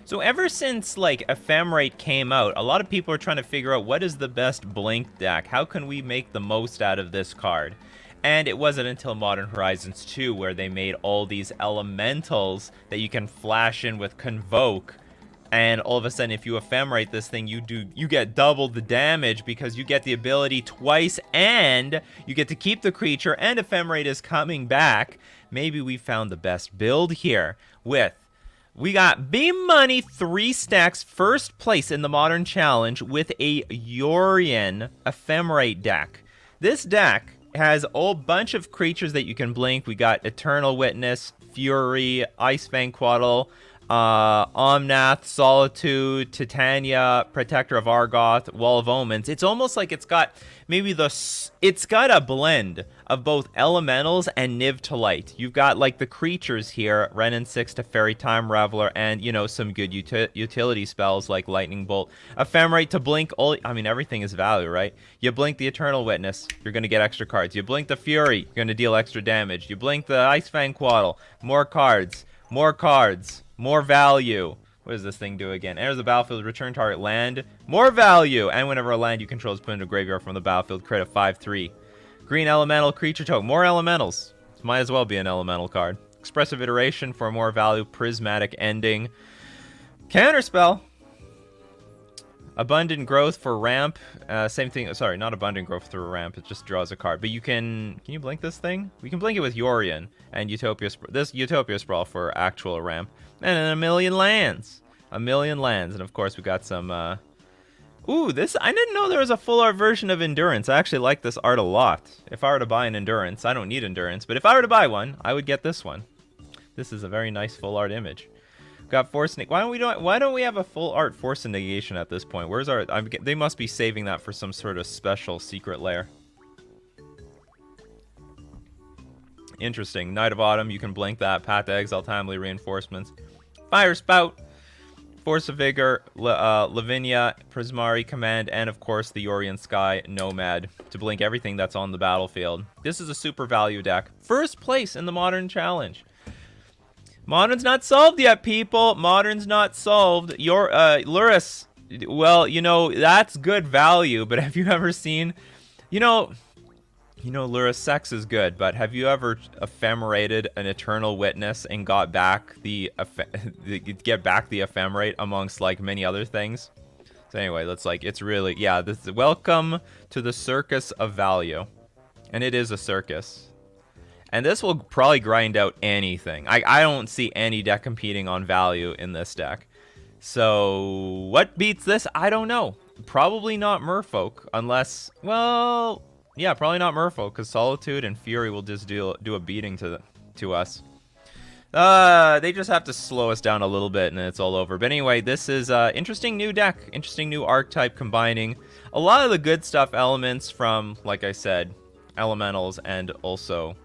So ever since, like, Ephemerate came out, a lot of people are trying to figure out what is the best Blink deck? How can we make the most out of this card? And it wasn't until Modern Horizons 2 where they made all these elementals that you can flash in with Convoke. And all of a sudden, if you Ephemerate this thing, you get double the damage because you get the ability twice and you get to keep the creature and Ephemerate is coming back. Maybe we found the best build here with... We got Beam Money 3 stacks, first place in the Modern Challenge with a Yorion Ephemerate deck. This deck has a whole bunch of creatures that you can blink. We got Eternal Witness, Fury, Icefang Quaddle, Omnath, Solitude, Titania, Protector of Argoth, Wall of Omens. It's almost like it's got maybe it's got a blend of both elementals and Niv to Light. You've got like the creatures here, Renin 6 to Fairy Time Reveler, and you know, some good utility spells like Lightning Bolt. Ephemerate to blink all, I mean, everything is value, right? You blink the Eternal Witness, you're gonna get extra cards. You blink the Fury, you're gonna deal extra damage. You blink the Icefang Quaddle, more cards, more value. What does this thing do again? Enters the battlefield, return target land, more value. And whenever a land you control is put into a graveyard from the battlefield, create a 5/3. Green elemental creature token, more elementals. This might as well be an elemental card. Expressive iteration for more value, prismatic ending. Counterspell. Abundant growth for ramp. Same thing. Sorry, not abundant growth through a ramp. It just draws a card. But you can you blink this thing? We can blink it with Yorion and Utopia. This Utopia Sprawl for actual ramp. And then a million lands. And of course we got some. Ooh, this, I didn't know there was a full art version of Endurance. I actually like this art a lot. If I were to buy an Endurance, I don't need Endurance, but if I were to buy one, I would get this one. This is a very nice full art image. Got Force Negation. Why don't we have a full art Force Negation at this point? Where's our... they must be saving that for some sort of special secret lair. Interesting. Knight of Autumn, you can blink that. Path to Exile, Timely Reinforcements. Fire Spout. Force of Vigor, Lavinia, Prismari Command, and of course the Yorion Sky Nomad to blink everything that's on the battlefield. This is a super value deck. First place in the Modern Challenge. Modern's not solved yet, people. Modern's not solved. Your Luris, well, you know, that's good value, but have you ever seen, you know, Luris, sex is good, but have you ever ephemerated an Eternal Witness and got back the ephemerate amongst like many other things? So anyway, that's like, it's really, yeah, this is welcome to the circus of value. And it is a circus. And this will probably grind out anything. I don't see any deck competing on value in this deck. So what beats this? I don't know. Probably not Merfolk, unless, well, yeah, probably not Merfolk, because Solitude and Fury will just do a beating to us. They just have to slow us down a little bit and then it's all over. But anyway, this is interesting new deck, interesting new archetype combining a lot of the good stuff elements from, like I said, elementals, and also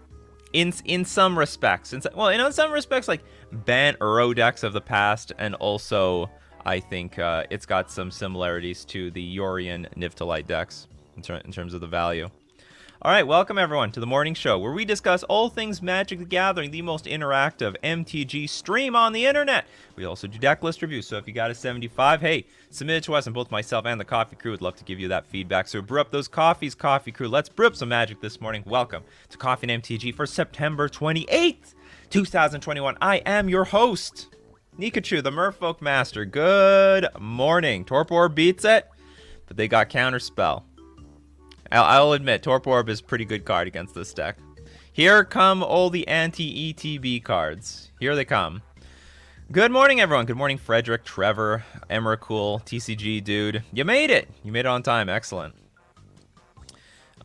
in some respects, in some respects like Ban Uro decks of the past, and also I think it's got some similarities to the Yorion Niv to Light decks in terms of the value. All right, welcome everyone to the morning show where we discuss all things Magic the Gathering, the most interactive MTG stream on the internet. We also do deck list reviews, so if you got a 75, hey, submit it to us, and both myself and the coffee crew would love to give you that feedback. So brew up those coffees, coffee crew. Let's brew up some Magic this morning. Welcome to Coffee and MTG for September 28th, 2021. I am your host, Nikachu, the Merfolk Master. Good morning. Torpor beats it, but they got Counterspell. I'll admit, Torpor is a pretty good card against this deck. Here come all the anti-ETB cards. Here they come. Good morning, everyone. Good morning, Frederick, Trevor, Emrakul, TCG, dude. You made it. You made it on time. Excellent.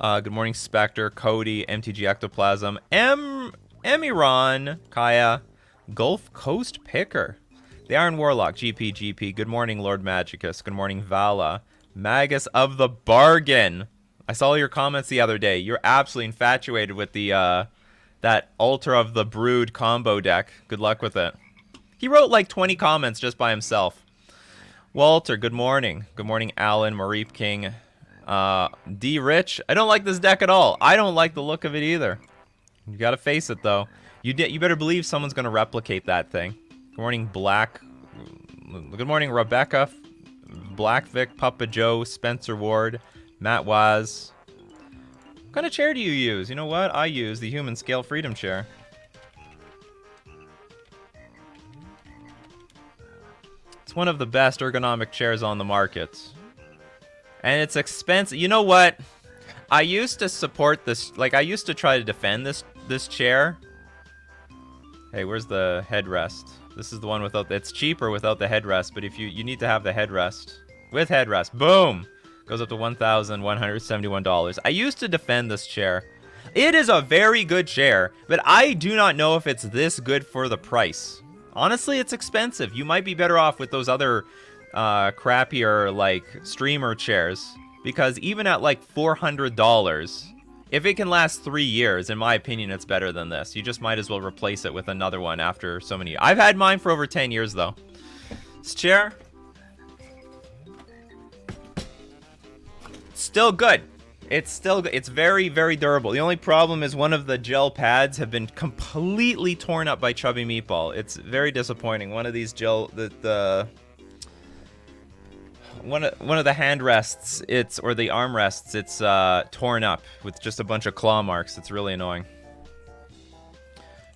Good morning, Spectre, Cody, MTG Ectoplasm, Emiron, Kaya, Gulf Coast Picker, the Iron Warlock, GP. Good morning, Lord Magicus. Good morning, Vala, Magus of the Bargain. I saw your comments the other day. You're absolutely infatuated with the that Altar of the Brood combo deck. Good luck with it. He wrote like 20 comments just by himself. Walter, good morning. Good morning, Alan, Mareep King, D Rich. I don't like this deck at all. I don't like the look of it either. You gotta face it though. You better believe someone's gonna replicate that thing. Good morning, Black Good morning, Rebecca, Black Vic, Papa Joe, Spencer Ward, Matt Waz. What kind of chair do you use? You know what? I use the Human Scale Freedom Chair. It's one of the best ergonomic chairs on the market. And it's expensive. You know what? I used to support this, like I used to try to defend this chair. Hey, where's the headrest? This is the one without, it's cheaper without the headrest, but if you need to have the headrest. With headrest, boom! Goes up to $1,171. I used to defend this chair. It is a very good chair, but I do not know if it's this good for the price. Honestly, it's expensive. You might be better off with those other crappier, like, streamer chairs. Because even at, like, $400, if it can last 3 years, in my opinion, it's better than this. You just might as well replace it with another one after so many. I've had mine for over 10 years, though. This chair, still good. It's still good. It's very, very durable. The only problem is one of the gel pads have been completely torn up by Chubby Meatball. It's very disappointing. One of these gel, one of the hand rests, or the arm rests, it's torn up with just a bunch of claw marks. It's really annoying.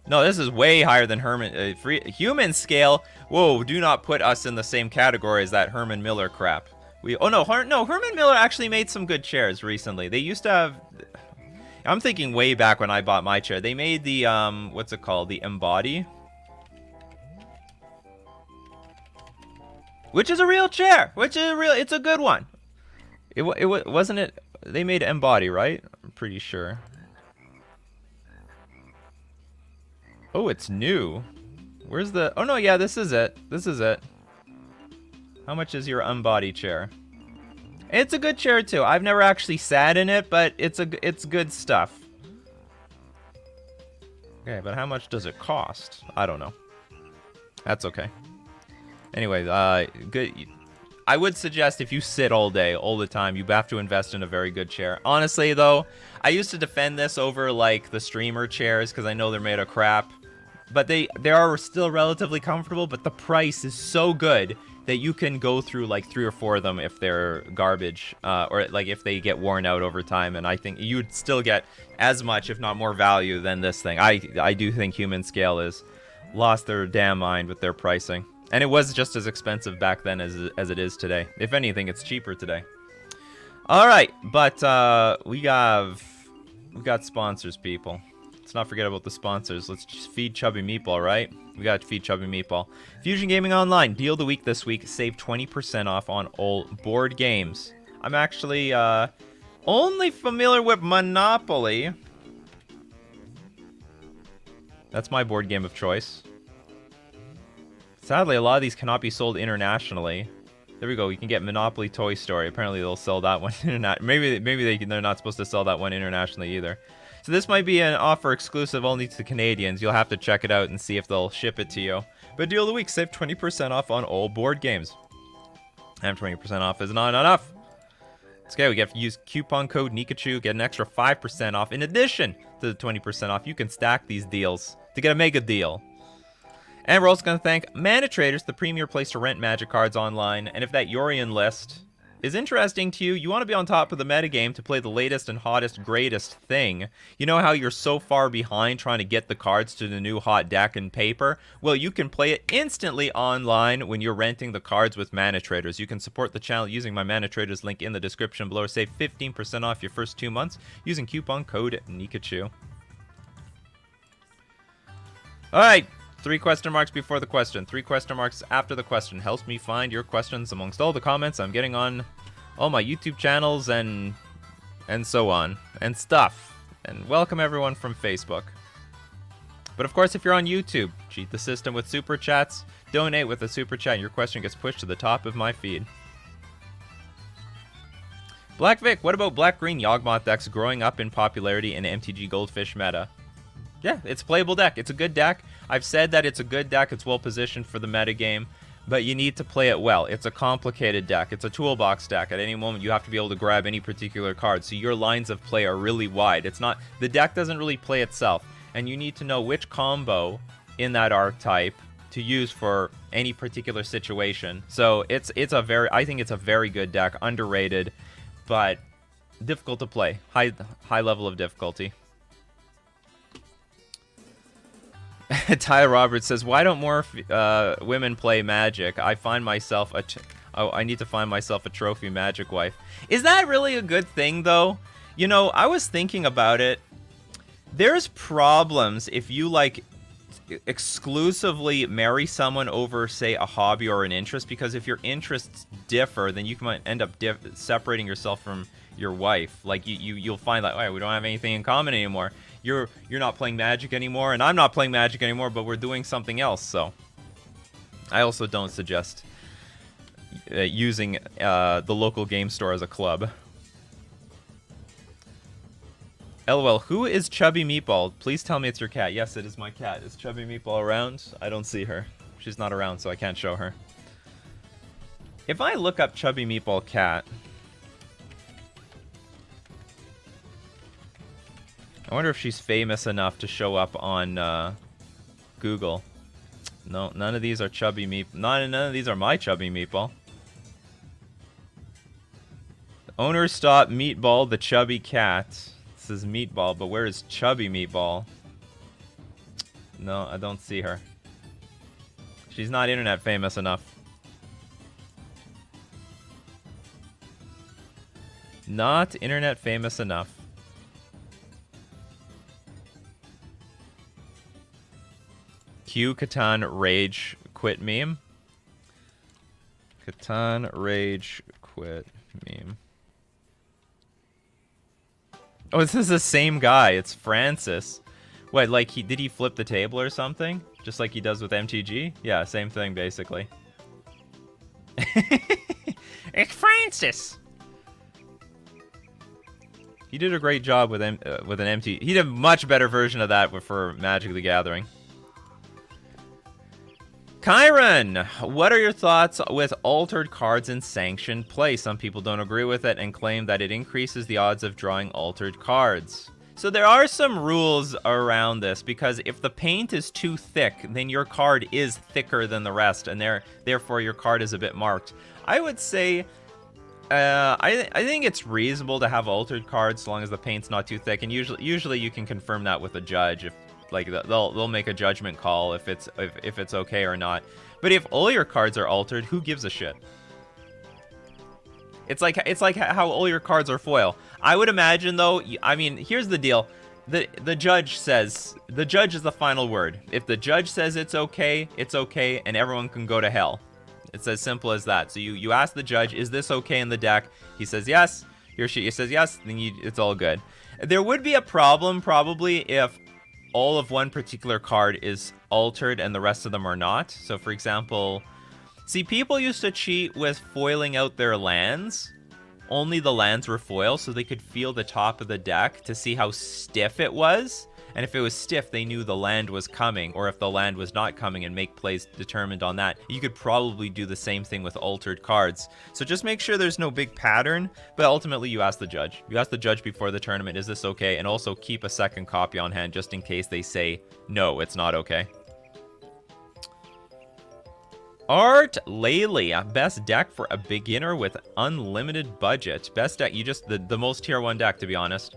No, this is way higher than Human Scale. Whoa, do not put us in the same category as that Herman Miller crap. Herman Miller actually made some good chairs recently. They used to have, I'm thinking way back when I bought my chair. They made the, what's it called? The Embody. Which is a real chair. It's a good one. Wasn't it, they made Embody, right? I'm pretty sure. Oh, it's new. Where's the, oh no, yeah, this is it. This is it. How much is your Embody chair? It's a good chair too. I've never actually sat in it, but it's good stuff. Okay, but how much does it cost? I don't know. That's okay. Anyway, good. I would suggest if you sit all day, all the time, you have to invest in a very good chair. Honestly, though, I used to defend this over like the streamer chairs because I know they're made of crap. But they are still relatively comfortable, but the price is so good that you can go through like 3 or 4 of them if they're garbage, or like if they get worn out over time. And I think you'd still get as much, if not more value than this thing. I do think Human Scale has lost their damn mind with their pricing. And it was just as expensive back then as it is today. If anything, it's cheaper today. All right, but we got sponsors, people. Let's not forget about the sponsors. Let's just feed Chubby Meatball, right? We got to feed Chubby Meatball. Fusion Gaming Online, deal of the week this week. Save 20% off on all board games. I'm actually only familiar with Monopoly. That's my board game of choice. Sadly, a lot of these cannot be sold internationally. There we go. You can get Monopoly Toy Story. Apparently, they'll sell that one. Maybe they're not supposed to sell that one internationally either. So this might be an offer exclusive only to Canadians. You'll have to check it out and see if they'll ship it to you. But deal of the week, save 20% off on all board games. And 20% off is not enough. It's okay, we get to use coupon code Nikachu, get an extra 5% off. In addition to the 20% off, you can stack these deals to get a mega deal. And we're also going to thank Mana Traders, the premier place to rent Magic cards online. And if that Yorion list is interesting to you, you want to be on top of the metagame to play the latest and hottest, greatest thing. You know how you're so far behind trying to get the cards to the new hot deck and paper? Well, you can play it instantly online when you're renting the cards with Mana Traders. You can support the channel using my Mana Traders link in the description below. Save 15% off your first 2 months using coupon code Nikachu. Alright. 3 question marks before the question, 3 question marks after the question. Helps me find your questions amongst all the comments I'm getting on all my YouTube channels and so on and stuff. And welcome everyone from Facebook. But of course, if you're on YouTube, cheat the system with super chats. Donate with a super chat and your question gets pushed to the top of my feed. Black Vic, what about Black-Green Yawgmoth decks growing up in popularity in MTG Goldfish meta? Yeah, it's a playable deck. It's a good deck. I've said that it's a good deck. It's well positioned for the metagame, but you need to play it well. It's a complicated deck. It's a toolbox deck. At any moment, you have to be able to grab any particular card, so your lines of play are really wide. It's not, the deck doesn't really play itself, and you need to know which combo in that archetype to use for any particular situation. So I think it's a very good deck, underrated, but difficult to play. High level of difficulty. Ty Roberts says, "Why don't more women play Magic? I find myself I need to find myself a trophy Magic wife." Is that really a good thing, though? You know, I was thinking about it. There's problems if you, like, exclusively marry someone over, say, a hobby or an interest, because if your interests differ, then you might end up separating yourself from your wife. Like, you'll find that, oh, we don't have anything in common anymore. You're not playing Magic anymore, and I'm not playing Magic anymore, but we're doing something else. So I also don't suggest using the local game store as a club. LOL, who is Chubby Meatball? Please tell me it's your cat. Yes, it is my cat. Is Chubby Meatball around? I don't see her. She's not around, so I can't show her. If I look up Chubby Meatball cat, I wonder if she's famous enough to show up on Google. No, none of these are Chubby Meat. None of these are my Chubby Meatball. Owner stop Meatball, the chubby cat. This is Meatball, but where is Chubby Meatball? No, I don't see her. She's not internet famous enough. Not internet famous enough. Q Catan Rage Quit meme. Catan Rage Quit meme. Oh, this is the same guy. It's Francis. What, like, did he flip the table or something? Just like he does with MTG? Yeah, same thing, basically. It's Francis! He did a great job with an MTG. He did a much better version of that for Magic the Gathering. Kyron, what are your thoughts with altered cards in sanctioned play? Some people don't agree with it and claim that it increases the odds of drawing altered cards. So there are some rules around this, because if the paint is too thick, then your card is thicker than the rest, and therefore your card is a bit marked. I would say, I think it's reasonable to have altered cards so long as the paint's not too thick, and usually you can confirm that with a judge. If like they'll make a judgment call if it's okay or not. But if all your cards are altered, who gives a shit? It's like how all your cards are foil. I would imagine, though. I mean, here's the deal: the judge is the final word. If the judge says it's okay, and everyone can go to hell. It's as simple as that. So you ask the judge, is this okay in the deck? He says yes. He or she says yes. Then it's all good. There would be a problem probably if all of one particular card is altered and the rest of them are not. So, for example, see, people used to cheat with foiling out their lands. Only the lands were foil, so they could feel the top of the deck to see how stiff it was. And if it was stiff, they knew the land was coming, or if the land was not coming, and make plays determined on that. You could probably do the same thing with altered cards. So just make sure there's no big pattern, but ultimately you ask the judge. You ask the judge before the tournament, is this okay? And also keep a second copy on hand just in case they say, no, it's not okay. Art Laley, best deck for a beginner with unlimited budget. Best deck, the most tier 1 deck, to be honest.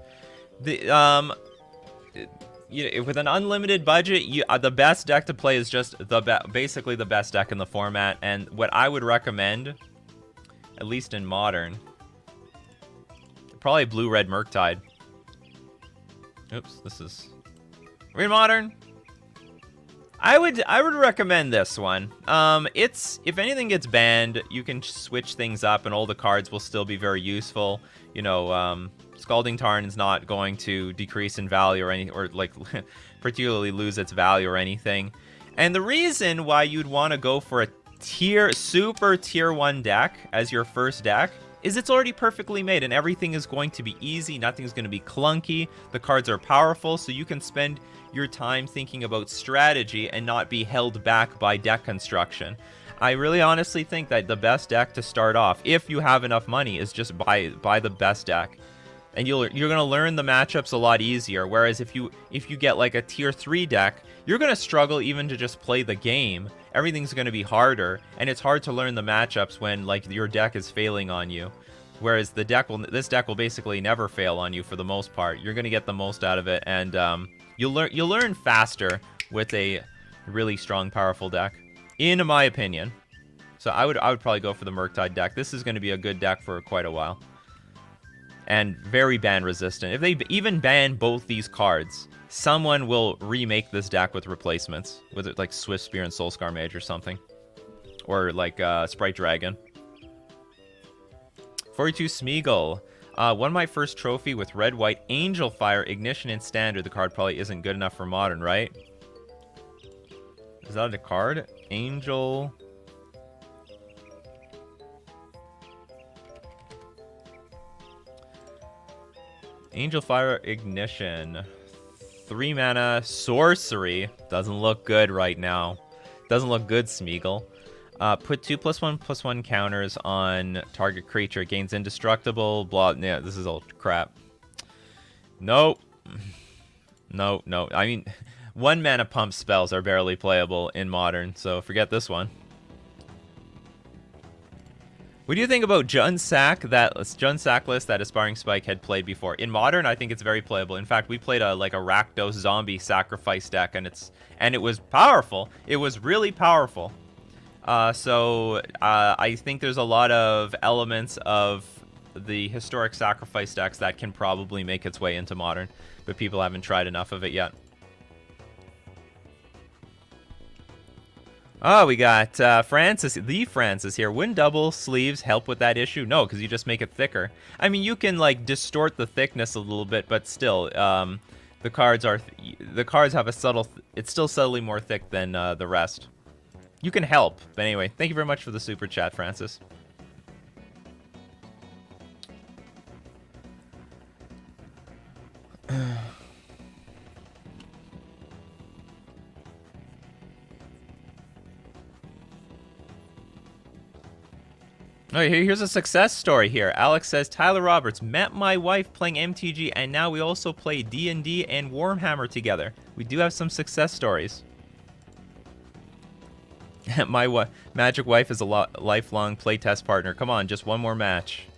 With an unlimited budget, the best deck to play is just basically the best deck in the format. And what I would recommend, at least in Modern, probably Blue-Red Murktide. Oops, we're in Modern. I would recommend this one. If anything gets banned, you can switch things up, and all the cards will still be very useful. You know, Scalding Tarn is not going to decrease in value or like particularly lose its value or anything. And the reason why you'd want to go for a super tier 1 deck as your first deck is it's already perfectly made, and everything is going to be easy. Nothing's going to be clunky. The cards are powerful, so you can spend your time thinking about strategy and not be held back by deck construction. I really honestly think that the best deck to start off, if you have enough money, is just buy the best deck. And you're gonna learn the matchups a lot easier. Whereas if you get like a tier 3 deck, you're gonna struggle even to just play the game. Everything's gonna be harder, and it's hard to learn the matchups when like your deck is failing on you. Whereas this deck will basically never fail on you for the most part. You're gonna get the most out of it, and you'll learn faster with a really strong, powerful deck, in my opinion. So I would probably go for the Murktide deck. This is gonna be a good deck for quite a while. And very ban resistant. If they even ban both these cards, someone will remake this deck with replacements. With it like Swift Spear and Soulscar Mage or something. Or like Sprite Dragon. 42 Smeagol. Won my first trophy with red-white Angel Fire Ignition in Standard. The card probably isn't good enough for Modern, right? Is that a card? Angel... Angel Fire Ignition. 3 mana sorcery. Doesn't look good right now. Doesn't look good, Smeagol. Put 2+1/+1 counters on target creature. Gains indestructible. Blah. Yeah, this is all crap. Nope. No. I mean, 1 mana pump spells are barely playable in Modern, so forget this one. What do you think about Jun Sack list that Aspiring Spike had played before? In Modern, I think it's very playable. In fact, we played a Rakdos zombie sacrifice deck, and it was powerful. It was really powerful. So I think there's a lot of elements of the historic sacrifice decks that can probably make its way into Modern, but people haven't tried enough of it yet. Oh, we got Francis here. Wouldn't double sleeves help with that issue? No, because you just make it thicker. I mean, you can like distort the thickness a little bit, but still, the cards have a subtle. It's still subtly more thick than the rest. You can help, but anyway, thank you very much for the super chat, Francis. Okay, here's a success story here. Alex says, Tyler Roberts, met my wife playing MTG, and now we also play D&D and Warhammer together. We do have some success stories. My magic wife is a lifelong playtest partner. Come on, just one more match.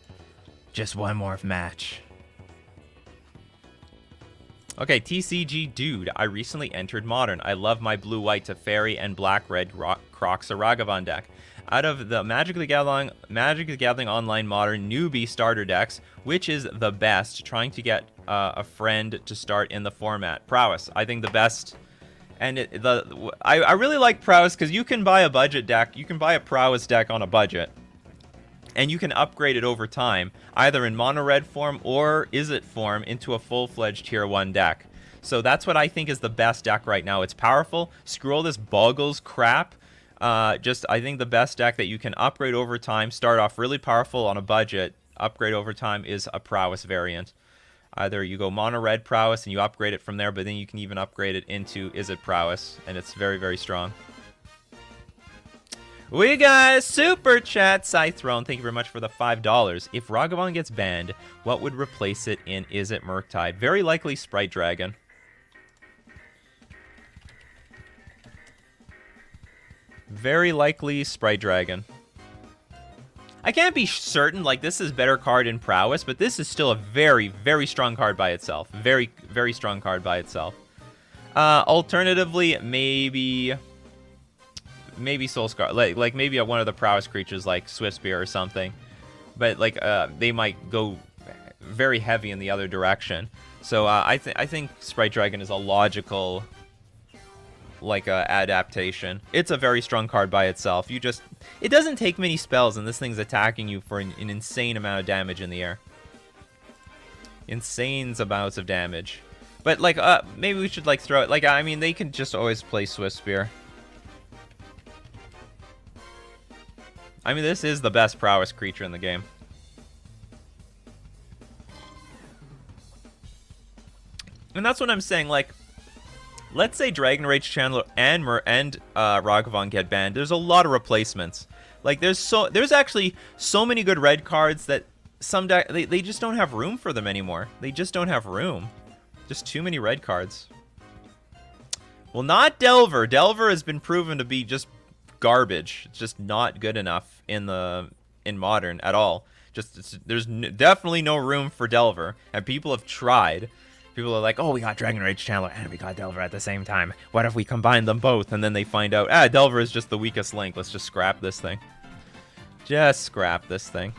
Just one more match. Okay, TCG Dude. I recently entered Modern. I love my blue-white Teferi and black-red Croxa Ragavan deck. Out of the Magic the Gathering Online Modern newbie starter decks, which is the best? Trying to get a friend to start in the format. Prowess, I think the best. And I really like Prowess because you can buy a budget deck. You can buy a Prowess deck on a budget, and you can upgrade it over time, either in mono red form or Izzet form into a full-fledged tier 1 deck. So that's what I think is the best deck right now. It's powerful. Screw all this Boggles crap. I think the best deck that you can upgrade over time, start off really powerful on a budget, upgrade over time, is a Prowess variant. Either you go mono red Prowess and you upgrade it from there, but then you can even upgrade it into Izzet Prowess, and it's very, very strong. We got super chat, Scythrone. Thank you very much for the $5. If Ragavan gets banned, what would replace it in Izzet Murktide? Very likely Sprite Dragon. Very likely Sprite Dragon. I can't be certain, like, this is better card in Prowess, but this is still a very, very strong card by itself. Very, very strong card by itself. Alternatively, maybe Soulscar. Like maybe one of the Prowess creatures, like Swift Spear or something. But, like, they might go very heavy in the other direction. So, I think Sprite Dragon is a logical, like, adaptation. It's a very strong card by itself. It doesn't take many spells, and this thing's attacking you for an insane amount of damage in the air. Insane amounts of damage. But, like, maybe we should, like, throw it. Like, I mean, they can just always play Swift Spear. I mean, this is the best Prowess creature in the game. And that's what I'm saying, like, let's say Dragon Rage Chandler and Ragavan get banned. There's a lot of replacements. Like, there's actually so many good red cards that some deck, they just don't have room for them anymore. They just don't have room. Just too many red cards. Well, not Delver. Delver has been proven to be just garbage. It's just not good enough in Modern at all. There's definitely no room for Delver, and people have tried. People are like, oh, we got Dragon Rage Channeler and we got Delver at the same time. What if we combine them both? And then they find out, Delver is just the weakest link. Let's just scrap this thing. Just scrap this thing.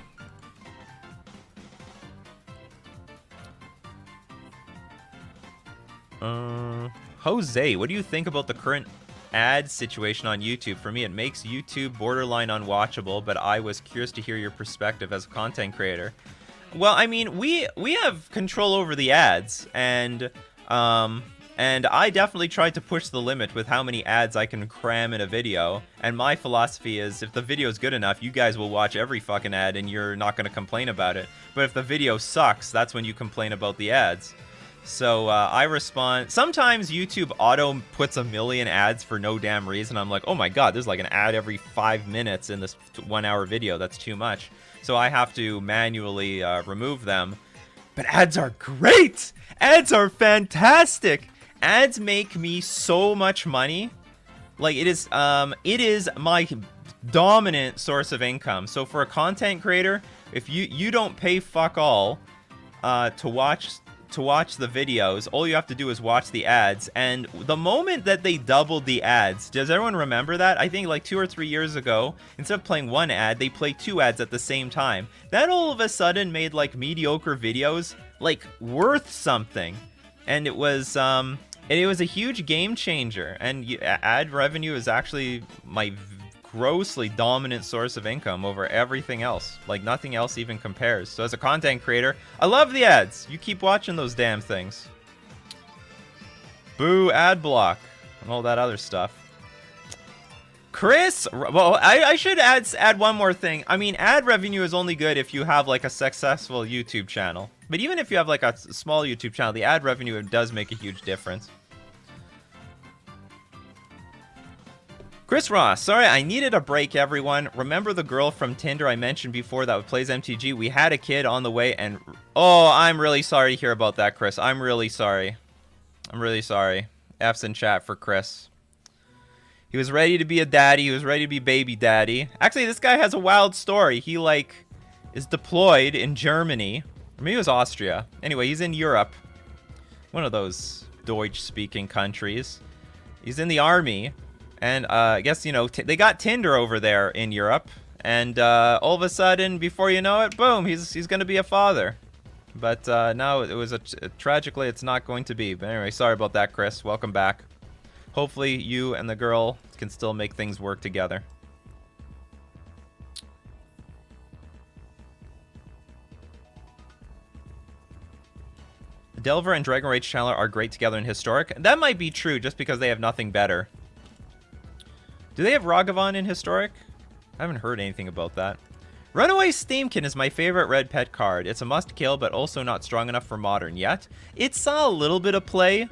Jose, what do you think about the current ad situation on YouTube? For me, it makes YouTube borderline unwatchable, but I was curious to hear your perspective as a content creator. Well, I mean, we have control over the ads, and I definitely tried to push the limit with how many ads I can cram in a video. And my philosophy is, if the video is good enough, you guys will watch every fucking ad, and you're not going to complain about it. But if the video sucks, that's when you complain about the ads. So I respond. Sometimes YouTube auto puts a million ads for no damn reason. I'm like, oh my god, there's like an ad every 5 minutes in this 1 hour video. That's too much. So I have to manually remove them. But ads are great! Ads are fantastic! Ads make me so much money. Like, it is my dominant source of income. So for a content creator, if you don't pay fuck all to watch the videos, all you have to do is watch the ads. And the moment that they doubled the ads, does everyone remember that? I think like 2 or 3 years ago, instead of playing one ad, they played 2 ads at the same time. That all of a sudden made like mediocre videos like worth something. And it was a huge game changer. And ad revenue is actually my grossly dominant source of income over everything else. Like, nothing else even compares. So as a content creator, I love the ads. You keep watching those damn things. Boo ad block and all that other stuff. Chris, well, I should add one more thing. I mean, ad revenue is only good if you have like a successful YouTube channel. But even if you have like a small YouTube channel, the ad revenue does make a huge difference. Chris Ross, sorry, I needed a break, everyone. Remember the girl from Tinder I mentioned before that plays MTG? We had a kid on the way, and oh, I'm really sorry to hear about that, Chris. I'm really sorry. I'm really sorry. F's in chat for Chris. He was ready to be a daddy. He was ready to be baby daddy. Actually, this guy has a wild story. He, like, is deployed in Germany. Or maybe it was Austria. Anyway, he's in Europe. One of those Deutsch-speaking countries. He's in the army. And I guess, you know, they got Tinder over there in Europe. And all of a sudden, before you know it, boom, he's going to be a father. But no, it was tragically, it's not going to be. But anyway, sorry about that, Chris. Welcome back. Hopefully you and the girl can still make things work together. Delver and Dragon Rage Channeler are great together in Historic. That might be true just because they have nothing better. Do they have Ragavan in Historic? I haven't heard anything about that. Runaway Steamkin is my favorite red pet card. It's a must kill, but also not strong enough for Modern yet. It saw a little bit of play.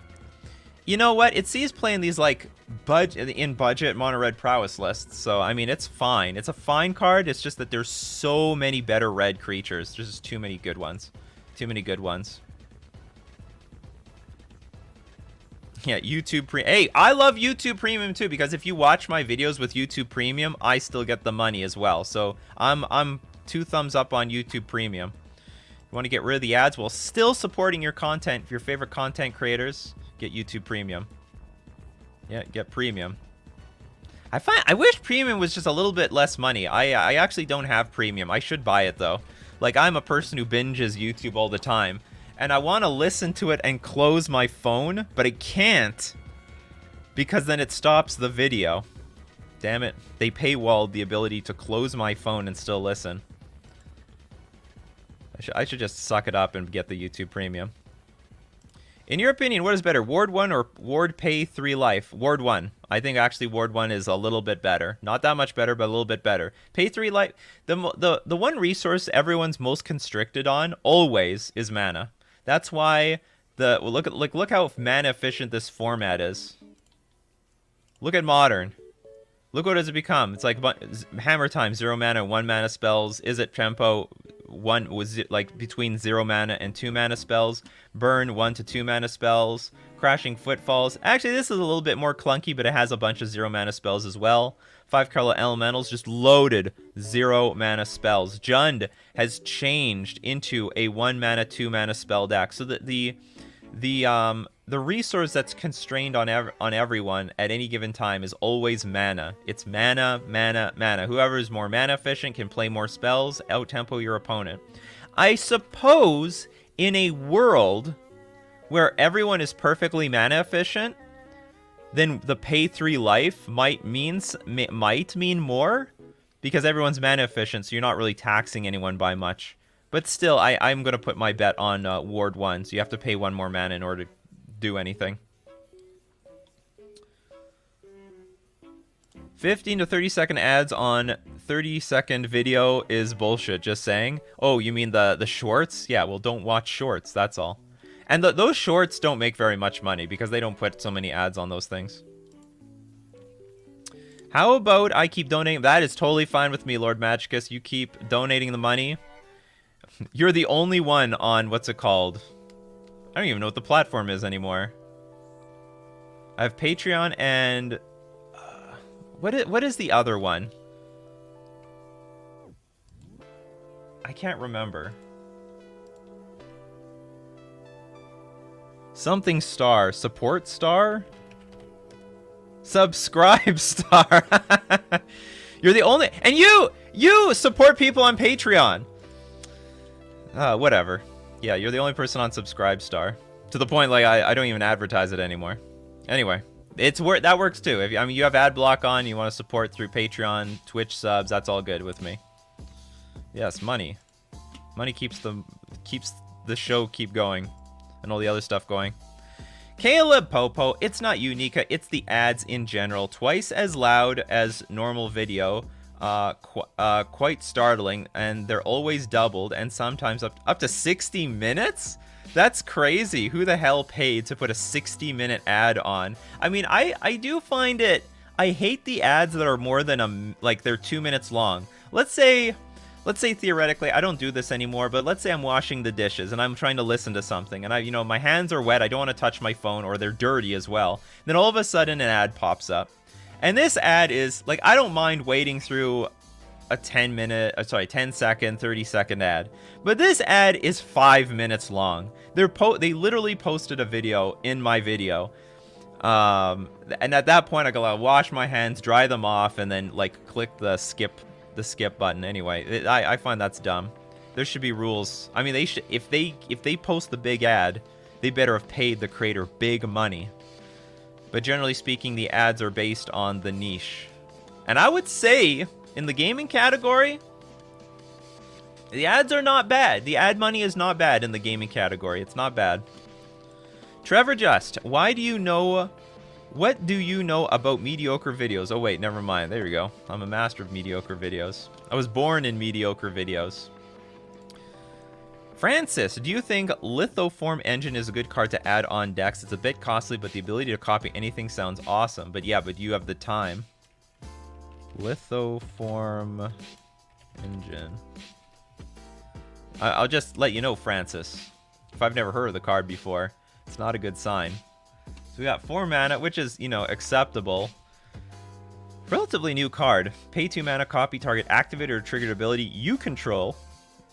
You know what? It sees play in these, like, budget mono red prowess lists. So, I mean, it's fine. It's a fine card. It's just that there's so many better red creatures. There's just too many good ones. Too many good ones. Yeah, YouTube Hey, I love YouTube Premium too, because if you watch my videos with YouTube Premium, I still get the money as well. So I'm 2 thumbs up on YouTube Premium. You want to get rid of the ads while still supporting your content, your favorite content creators, get YouTube Premium. Yeah, get Premium. I wish Premium was just a little bit less money. I actually don't have Premium. I should buy it though. Like, I'm a person who binges YouTube all the time. And I want to listen to it and close my phone, but I can't because then it stops the video. Damn it. They paywalled the ability to close my phone and still listen. I should just suck it up and get the YouTube Premium. In your opinion, what is better, Ward 1 or Ward Pay 3 Life? Ward 1. I think actually Ward 1 is a little bit better. Not that much better, but a little bit better. Pay 3 Life. The one resource everyone's most constricted on always is mana. That's why look how mana efficient this format is. Look at Modern. Look what has it become. It's like Hammer Time, 0 mana, 1 mana spells. Is it tempo? like between 0 mana and 2 mana spells, burn 1 to 2 mana spells, crashing footfalls. Actually, this is a little bit more clunky, but it has a bunch of 0 mana spells as well. 5 color elementals, just loaded 0 mana spells. Jund has changed into a 1 mana 2 mana spell deck, so that the resource that's constrained on everyone at any given time is always mana. It's mana, mana, mana. Whoever is more mana efficient can play more spells, out-tempo your opponent. I suppose in a world where everyone is perfectly mana efficient, then the pay 3 life might mean more, because everyone's mana efficient, so you're not really taxing anyone by much. But still, I'm going to put my bet on Ward 1, so you have to pay 1 more mana in order to do anything. 15 to 30 second ads on 30-second video is bullshit, just saying. Oh, you mean the shorts? Yeah, well, don't watch shorts, that's all. And those shorts don't make very much money, because they don't put so many ads on those things. How about I keep donating? That is totally fine with me, Lord Magicus. You keep donating the money. You're the only one on, what's it called? I don't even know what the platform is anymore. I have Patreon and... what is the other one? I can't remember. Something star. Support star? Subscribe star. You're the only... And you support people on Patreon. Whatever. Yeah, you're the only person on Subscribe Star. To the point, like, I don't even advertise it anymore. Anyway, that works too. I mean, you have ad block on, you want to support through Patreon, Twitch subs, that's all good with me. Yes, money. Money keeps the show keep going. And all the other stuff going. Caleb Popo, it's not you, Nika, it's the ads in general. Twice as loud as normal video. Quite startling, and they're always doubled, and sometimes up to 60 minutes? That's crazy. Who the hell paid to put a 60-minute ad on? I mean, I do find it... I hate the ads that are more than like they're 2 minutes long. Let's say theoretically, I don't do this anymore, but let's say I'm washing the dishes and I'm trying to listen to something, and my hands are wet, I don't want to touch my phone, or they're dirty as well. Then all of a sudden an ad pops up. And this ad is, like, I don't mind waiting through a 10 second, 30 second ad. But this ad is 5 minutes long. They literally posted a video in my video. And at that point, I go, wash my hands, dry them off, and then, like, click the skip button. Anyway, I find that's dumb. There should be rules. I mean, they should, if they post the big ad, they better have paid the creator big money. But generally speaking, the ads are based on the niche. And I would say, in the gaming category, the ads are not bad. The ad money is not bad in the gaming category. It's not bad. Trevor Just, what do you know about mediocre videos? Oh wait, never mind. There we go. I'm a master of mediocre videos. I was born in mediocre videos. Francis, do you think Lithoform Engine is a good card to add on decks? It's a bit costly, but the ability to copy anything sounds awesome. But yeah, but you have the time. Lithoform Engine. I'll just let you know, Francis. If I've never heard of the card before, it's not a good sign. So we got 4 mana, which is, acceptable. Relatively new card. Pay 2 mana, copy target activated or triggered ability you control.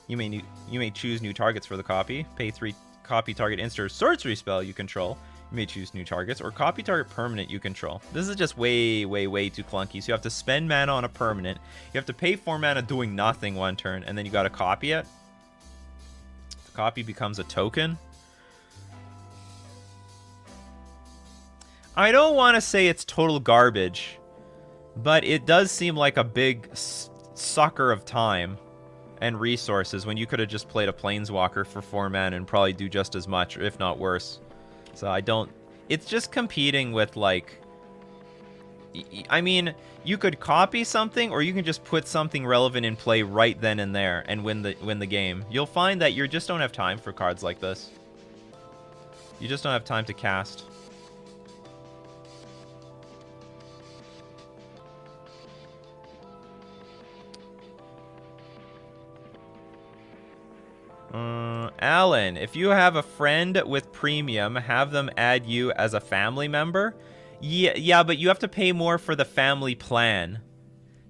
You may choose new targets for the copy. Pay 3, copy target instant or sorcery spell you control. You may choose new targets, or copy target permanent you control. This is just way, way, way too clunky. So you have to spend mana on a permanent. You have to pay 4 mana doing nothing 1 turn, and then you gotta copy it. The copy becomes a token. I don't want to say it's total garbage, but it does seem like a big sucker of time and resources when you could have just played a Planeswalker for 4 mana and probably do just as much, or if not worse. So I don't... It's just competing with, like... I mean, you could copy something, or you can just put something relevant in play right then and there and win the game. You'll find that you just don't have time for cards like this. You just don't have time to cast. Alan, if you have a friend with premium, have them add you as a family member. Yeah, but you have to pay more for the family plan.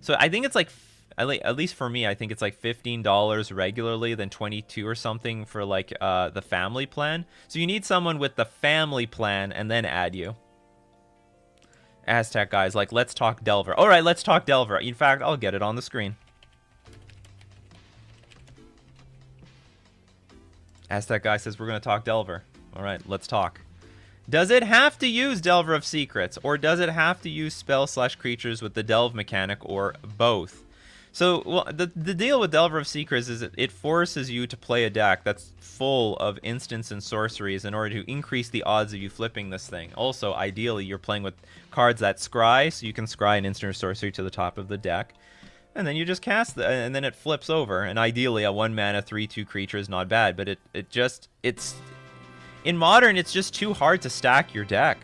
So I think it's like, at least for me, I think it's like $15 regularly, then 22 or something for like the family plan. So you need someone with the family plan and then add you. Aztec guys, like, let's talk Delver. All right, let's talk Delver. In fact, I'll get it on the screen. Aztec guy says we're going to talk Delver. All right, let's talk. Does it have to use Delver of Secrets, or does it have to use spell/creatures with the Delve mechanic, or both? So, well, the deal with Delver of Secrets is it forces you to play a deck that's full of instants and sorceries in order to increase the odds of you flipping this thing. Also, ideally, you're playing with cards that scry, so you can scry an instant or sorcery to the top of the deck. And then you just cast and then it flips over. And ideally, a 1-mana 3/2 creature is not bad, but it's... In Modern, it's just too hard to stack your deck.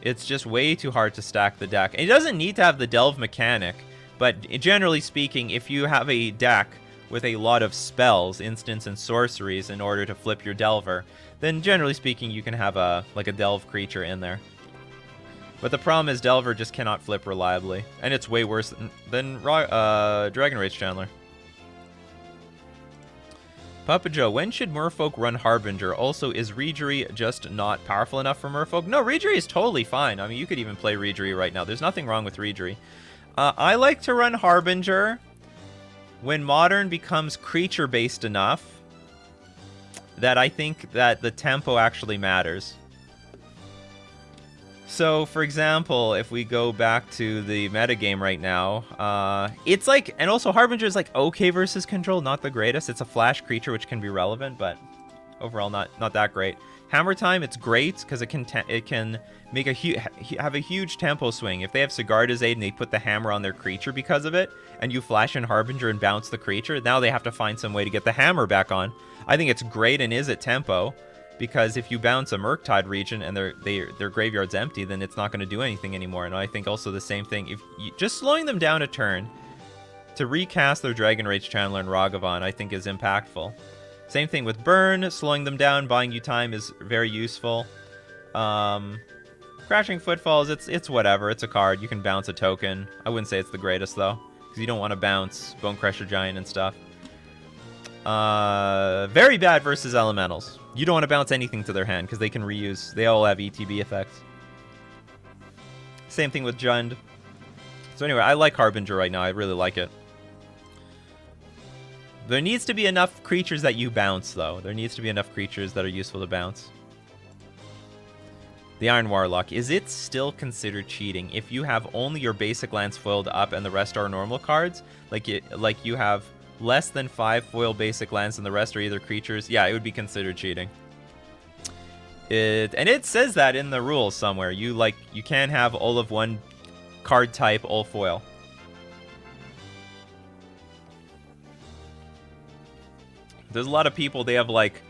It's just way too hard to stack the deck. It doesn't need to have the Delve mechanic, but generally speaking, if you have a deck with a lot of spells, instants, and sorceries in order to flip your Delver, then generally speaking, you can have a Delve creature in there. But the problem is Delver just cannot flip reliably, and it's way worse than Dragon Rage Chandler. Papa Joe, when should Merfolk run Harbinger? Also, is Reejerey just not powerful enough for Merfolk? No, Reejerey is totally fine. I mean, you could even play Reejerey right now. There's nothing wrong with Reejerey. I like to run Harbinger when Modern becomes creature-based enough that I think that the tempo actually matters. So, for example, if we go back to the metagame right now, it's like, and also Harbinger is like okay versus control, not the greatest. It's a flash creature, which can be relevant, but overall not that great. Hammer Time, it's great because it can make have a huge tempo swing. If they have Sigarda's Aid and they put the hammer on their creature because of it, and you flash in Harbinger and bounce the creature, now they have to find some way to get the hammer back on. I think it's great and is at tempo. Because if you bounce a Murktide region and their graveyard's empty, then it's not going to do anything anymore. And I think also the same thing, if you, just slowing them down a turn to recast their Dragon Rage Chandler and Ragavan, I think is impactful. Same thing with Burn, slowing them down, buying you time is very useful. Crashing Footfalls, it's whatever, it's a card. You can bounce a token. I wouldn't say it's the greatest though, because you don't want to bounce Bonecrusher Giant and stuff. Very bad versus Elementals. You don't want to bounce anything to their hand because they can reuse. They all have ETB effects. Same thing with Jund. So anyway, I like Harbinger right now. I really like it. There needs to be enough creatures that you bounce, though. There needs to be enough creatures that are useful to bounce. The Iron Warlock. Is it still considered cheating if you have only your basic lands foiled up and the rest are normal cards? Like you have less than 5 foil basic lands and the rest are either creatures? Yeah, it would be considered cheating. And it says that in the rules somewhere. You can't have all of one card type all foil. There's a lot of people, they have like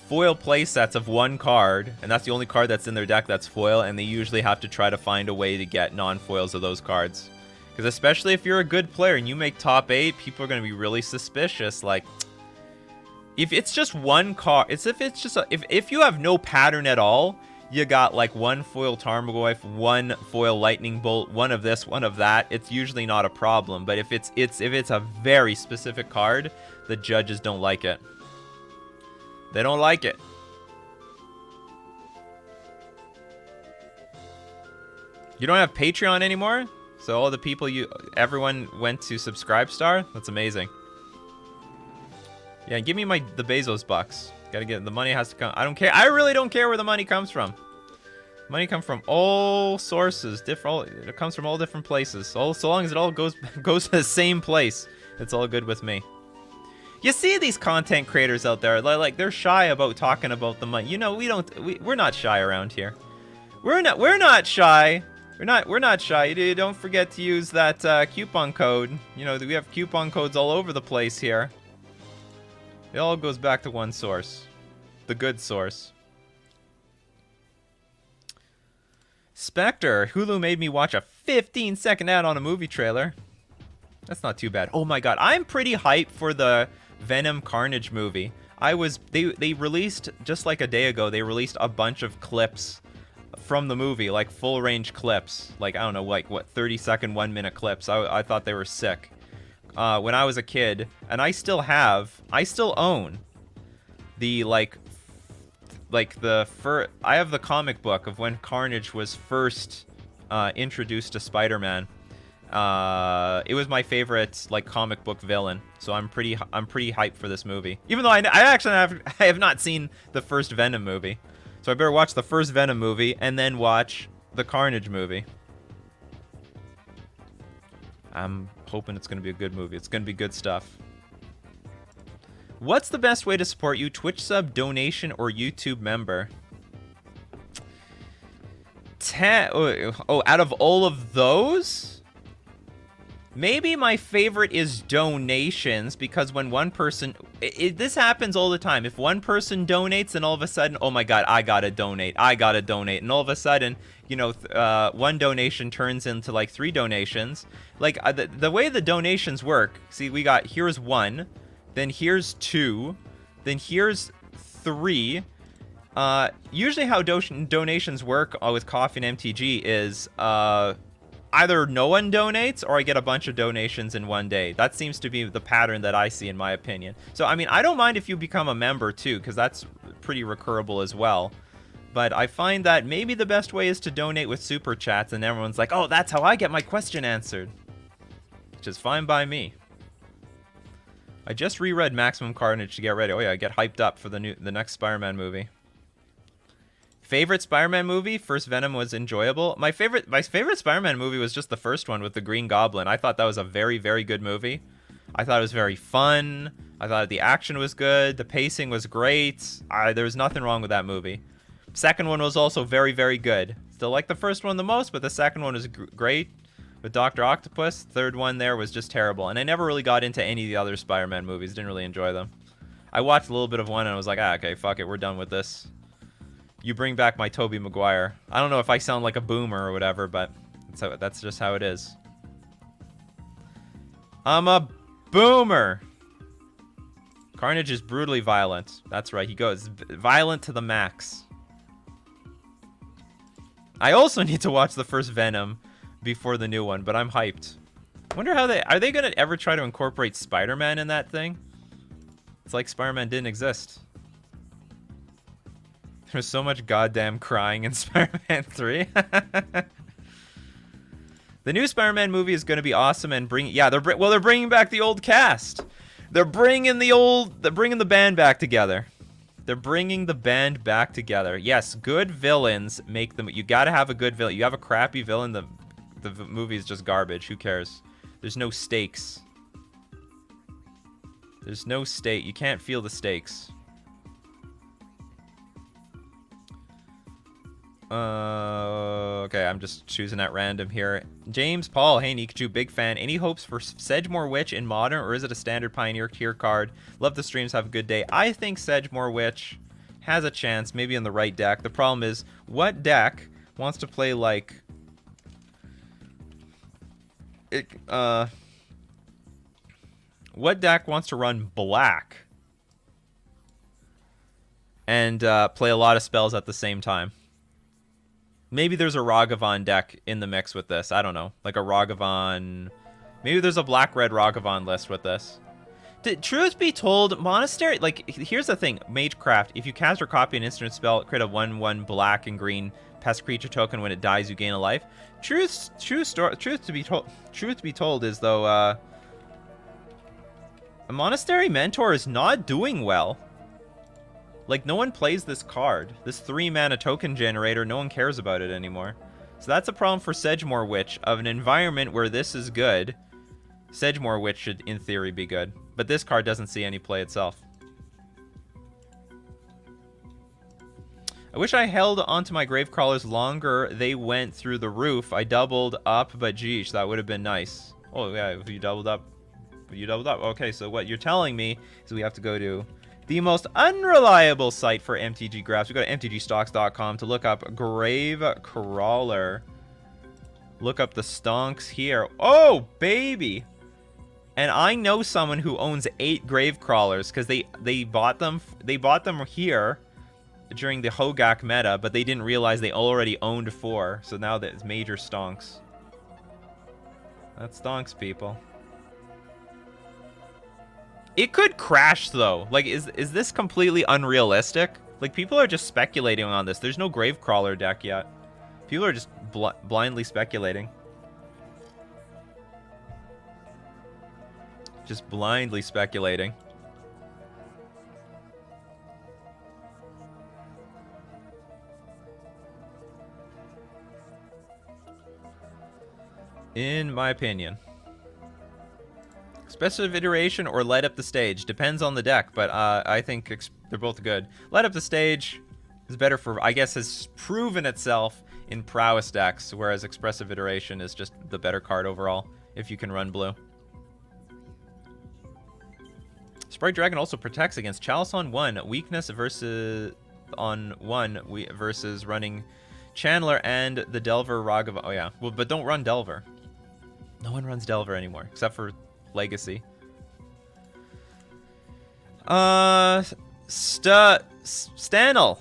foil play sets of one card, and that's the only card that's in their deck that's foil, and they usually have to try to find a way to get non-foils of those cards. Because especially if you're a good player and you make top 8, people are going to be really suspicious. Like, if it's just one card, if you have no pattern at all, you got like one foil Tarmogoyf, one foil Lightning Bolt, one of this, one of that, it's usually not a problem. But if it's a very specific card, the judges don't like it. They don't like it. You don't have Patreon anymore? So all the people everyone went to Subscribestar? That's amazing. Yeah, give me the Bezos bucks. Gotta get, the money has to come. I don't care. I really don't care where the money comes from. Money comes from all sources. It comes from all different places. So long as it all goes to the same place, it's all good with me. You see these content creators out there, like they're shy about talking about the money. You know, we're not shy around here. We're not shy. We're not shy. You don't forget to use that coupon code. You know, we have coupon codes all over the place here. It all goes back to one source. The good source. Spectre. Hulu made me watch a 15-second ad on a movie trailer. That's not too bad. Oh my god, I'm pretty hyped for the Venom Carnage movie. They released, just like a day ago, they released a bunch of clips from the movie, like full range clips. Like, I don't know, like what, 30-second, 1-minute clips. I thought they were sick. When I was a kid, and I still own the I have the comic book of when Carnage was first introduced to Spider-Man. It was my favorite like comic book villain, so I'm pretty hyped for this movie. Even though I have not seen the first Venom movie, so I better watch the first Venom movie and then watch the Carnage movie. I'm hoping it's gonna be a good movie. It's gonna be good stuff. What's the best way to support you? Twitch sub, donation, or YouTube member? Out of all of those? Maybe my favorite is donations, because when one person... this happens all the time. If one person donates, then all of a sudden, oh my god, I gotta donate. And all of a sudden, you know, one donation turns into like 3 donations. Like, the way the donations work, see, we got, here's 1, then here's 2, then here's 3. Usually how donations work with Coffee and MTG is... either no one donates or I get a bunch of donations in one day. That seems to be the pattern that I see, in my opinion. So, I mean, I don't mind if you become a member too, because that's pretty recurable as well. But I find that maybe the best way is to donate with super chats, and everyone's like, oh, that's how I get my question answered. Which is fine by me. I just reread Maximum Carnage to get ready. Oh yeah, I get hyped up for the next Spider-Man movie. Favorite Spider-Man movie? First Venom was enjoyable. My favorite Spider-Man movie was just the first one with the Green Goblin. I thought that was a very, very good movie. I thought it was very fun. I thought the action was good. The pacing was great. There was nothing wrong with that movie. Second one was also very, very good. Still like the first one the most, but the second one was great with Dr. Octopus. Third one there was just terrible. And I never really got into any of the other Spider-Man movies. Didn't really enjoy them. I watched a little bit of one and I was like, okay, fuck it. We're done with this. You bring back my Tobey Maguire. I don't know if I sound like a boomer or whatever, but that's just how it is. I'm a boomer. Carnage is brutally violent. That's right. He goes violent to the max. I also need to watch the first Venom before the new one, but I'm hyped. Wonder how are they gonna ever try to incorporate Spider-Man in that thing? It's like Spider-Man didn't exist. There's so much goddamn crying in Spider-Man 3. The new Spider-Man movie is going to be awesome and they're bringing back the old cast. They're bringing the band back together. They're bringing the band back together. Yes, good villains make them. You got to have a good villain. You have a crappy villain, the movie is just garbage. Who cares? There's no stakes. There's no stake. You can't feel the stakes. Okay, I'm just choosing at random here. James Paul, hey Nikachu, big fan. Any hopes for Sedgemoor Witch in Modern, or is it a standard Pioneer tier card? Love the streams, have a good day. I think Sedgemoor Witch has a chance, maybe in the right deck. The problem is, what deck wants to play like... what deck wants to run black and play a lot of spells at the same time? Maybe there's a Ragavan deck in the mix with this. I don't know. Like a Ragavan... Maybe there's a black-red Ragavan list with this. Truth be told, Monastery... Like, here's the thing. Magecraft. If you cast or copy an instant spell, create a 1/1 black and green pest creature token. When it dies, you gain a life. Truth to be told is, though, a Monastery Mentor is not doing well. Like, no one plays this card. This 3-mana token generator, no one cares about it anymore. So that's a problem for Sedgemoor Witch. Of an environment where this is good, Sedgemoor Witch should, in theory, be good. But this card doesn't see any play itself. I wish I held onto my Gravecrawlers longer. They went through the roof. I doubled up, but geesh, that would have been nice. Oh, yeah, if you doubled up. You doubled up. Okay, so what you're telling me is we have to go to... the most unreliable site for MTG graphs. We go to mtgstocks.com to look up Gravecrawler. Look up the stonks here. Oh, baby! And I know someone who owns 8 grave crawlers because they bought them here during the Hogak meta, but they didn't realize they already owned 4. So now that's major stonks. That stonks, people. It could crash though. Like, is this completely unrealistic? Like, people are just speculating on this. There's no grave crawler deck yet. People are just blindly speculating. Just blindly speculating. In my opinion. Expressive iteration or light up the stage. Depends on the deck, but I think they're both good. Light up the stage is better for, I guess, has proven itself in prowess decks, whereas expressive iteration is just the better card overall, if you can run blue. Sprite Dragon also protects against Chalice on 1, weakness versus on 1 versus running Chandler and the Delver Raghav. Oh yeah, well, but don't run Delver. No one runs Delver anymore, except for Legacy. Stanel.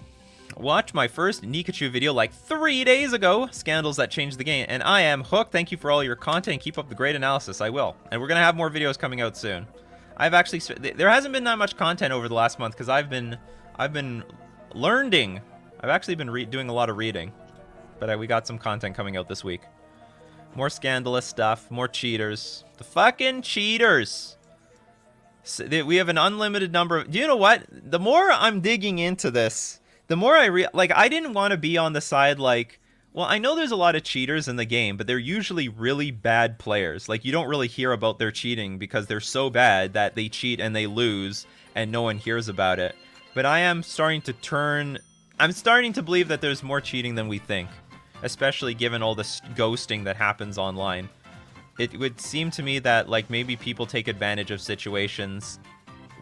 Watch my first Nikachu video like 3 days ago. Scandals that changed the game. And I am hooked. Thank you for all your content. Keep up the great analysis. I will. And we're going to have more videos coming out soon. I've actually... There hasn't been that much content over the last month because I've been learning. I've actually been doing a lot of reading. But we got some content coming out this week. More scandalous stuff. More cheaters. The fucking cheaters. So we have an unlimited number of... Do you know what? The more I'm digging into this, the more I didn't want to be on the side like... Well, I know there's a lot of cheaters in the game, but they're usually really bad players. Like, you don't really hear about their cheating because they're so bad that they cheat and they lose and no one hears about it. But I am starting to turn... I'm starting to believe that there's more cheating than we think. Especially given all the ghosting that happens online. It would seem to me that, like, maybe people take advantage of situations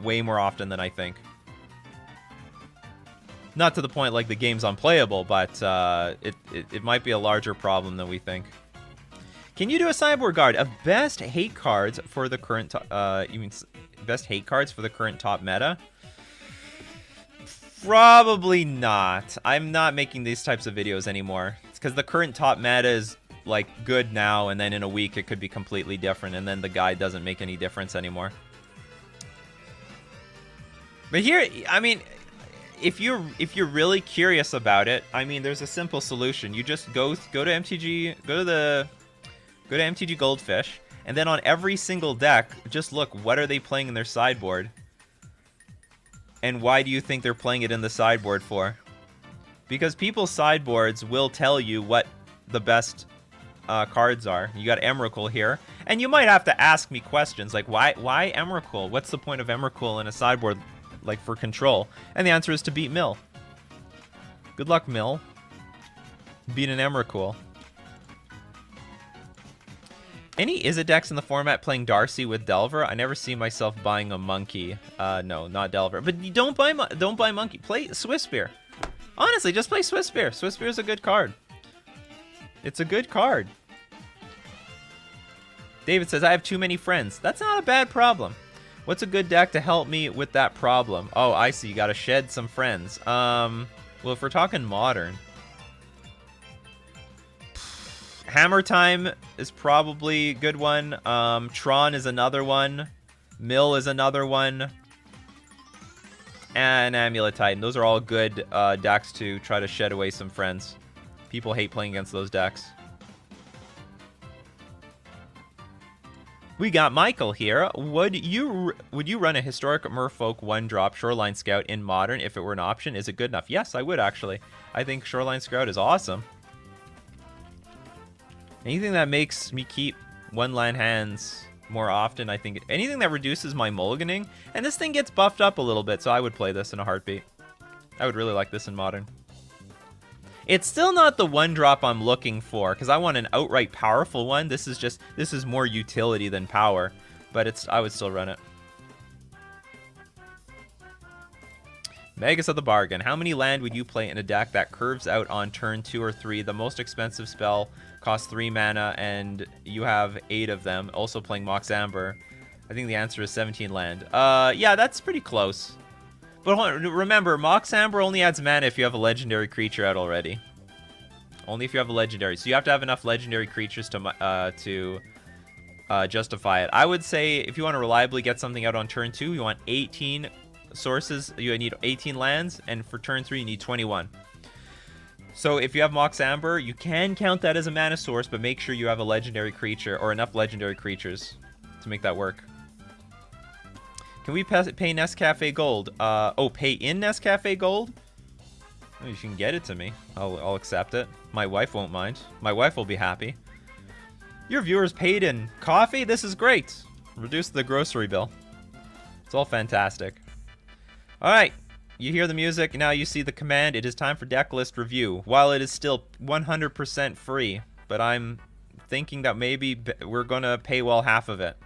way more often than I think. Not to the point, like, the game's unplayable, but it might be a larger problem than we think. Can you do a sideboard guard of best hate cards for the current... you mean best hate cards for the current top meta? Probably not. I'm not making these types of videos anymore. It's because the current top meta is, like, good now, and then in a week it could be completely different, and then the guide doesn't make any difference anymore. But here, I mean... If you're really curious about it, I mean, there's a simple solution. You just go to MTG, go to MTG Goldfish, and then on every single deck, just look, what are they playing in their sideboard? And why do you think they're playing it in the sideboard for? Because people's sideboards will tell you what the best cards are. You got Emrakul here, and you might have to ask me questions like, why Emrakul? What's the point of Emrakul in a sideboard? Like, for control? And the answer is to beat Mill. Good luck, Mill. Beat an Emrakul. Any Izzet in the format playing Darcy with Delver? I never see myself buying a monkey. No, not Delver. But you don't buy monkey. Play Swiftspear. Honestly, just play Swiftspear. Swiftspear is a good card. It's a good card. David says, I have too many friends. That's not a bad problem. What's a good deck to help me with that problem? Oh, I see. You got to shed some friends. Well, if we're talking modern, Hammer Time is probably a good one. Tron is another one. Mill is another one. And Amulet Titan. Those are all good decks to try to shed away some friends. People hate playing against those decks. We got Michael here. Would you run a Historic Merfolk 1-drop Shoreline Scout in Modern if it were an option? Is it good enough? Yes, I would, actually. I think Shoreline Scout is awesome. Anything that makes me keep one-line hands more often, I think. Anything that reduces my mulliganing. And this thing gets buffed up a little bit, so I would play this in a heartbeat. I would really like this in Modern. It's still not the 1-drop I'm looking for, because I want an outright powerful one. This is more utility than power, but I would still run it. Magus of the Bargain. How many land would you play in a deck that curves out on turn 2 or 3? The most expensive spell costs 3 mana, and you have 8 of them. Also playing Mox Amber. I think the answer is 17 land. Yeah, that's pretty close. But hold on, remember, Mox Amber only adds mana if you have a legendary creature out already. Only if you have a legendary. So you have to have enough legendary creatures to justify it. I would say if you want to reliably get something out on turn 2, you want 18 sources. You need 18 lands, and for turn 3, you need 21. So if you have Mox Amber, you can count that as a mana source, but make sure you have a legendary creature or enough legendary creatures to make that work. Can we pay Nescafe Gold? Pay in Nescafe Gold? Oh, you can get it to me. I'll accept it. My wife won't mind. My wife will be happy. Your viewers paid in coffee? This is great. Reduce the grocery bill. It's all fantastic. All right. You hear the music, now you see the command. It is time for Decklist review. While it is still 100% free, but I'm thinking that maybe we're going to paywall half of it.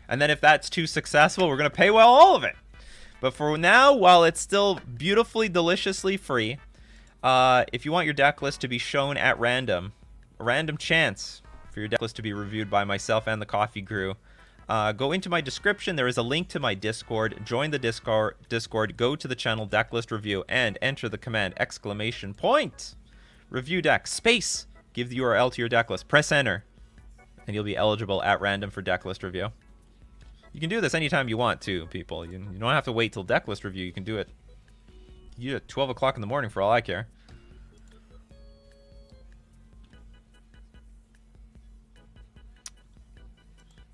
And then if that's too successful, we're going to paywall all of it. But for now, while it's still beautifully, deliciously free, if you want your deck list to be shown at random, a random chance for your deck list to be reviewed by myself and the coffee crew, go into my description. There is a link to my Discord. Join the Discord. Go to the channel Decklist Review and enter the command !! Review deck space. Give the URL to your deck list. Press enter, and you'll be eligible at random for Decklist Review. You can do this anytime you want to, people. You don't have to wait till Decklist Review. You can do it. You do it at 12 o'clock in the morning for all I care.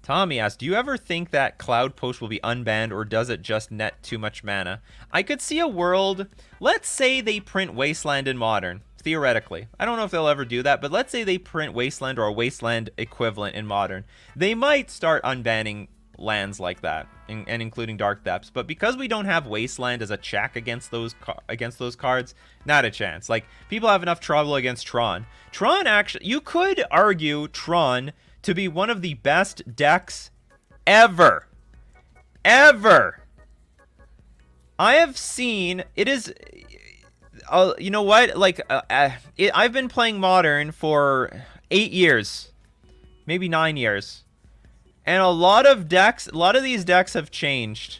Tommy asked, do you ever think that Cloud Post will be unbanned, or does it just net too much mana? I could see a world, let's say they print Wasteland in Modern, theoretically. I don't know if they'll ever do that, but let's say they print Wasteland or a Wasteland equivalent in Modern. They might start unbanning lands like that, and including Dark Depths. But because we don't have Wasteland as a check against those cards, not a chance. Like, people have enough trouble against Tron. Tron actually, you could argue Tron to be one of the best decks ever. Ever. I have seen, it is, you know what? Like, I've been playing Modern for 8 years. Maybe 9 years. And a lot of these decks have changed.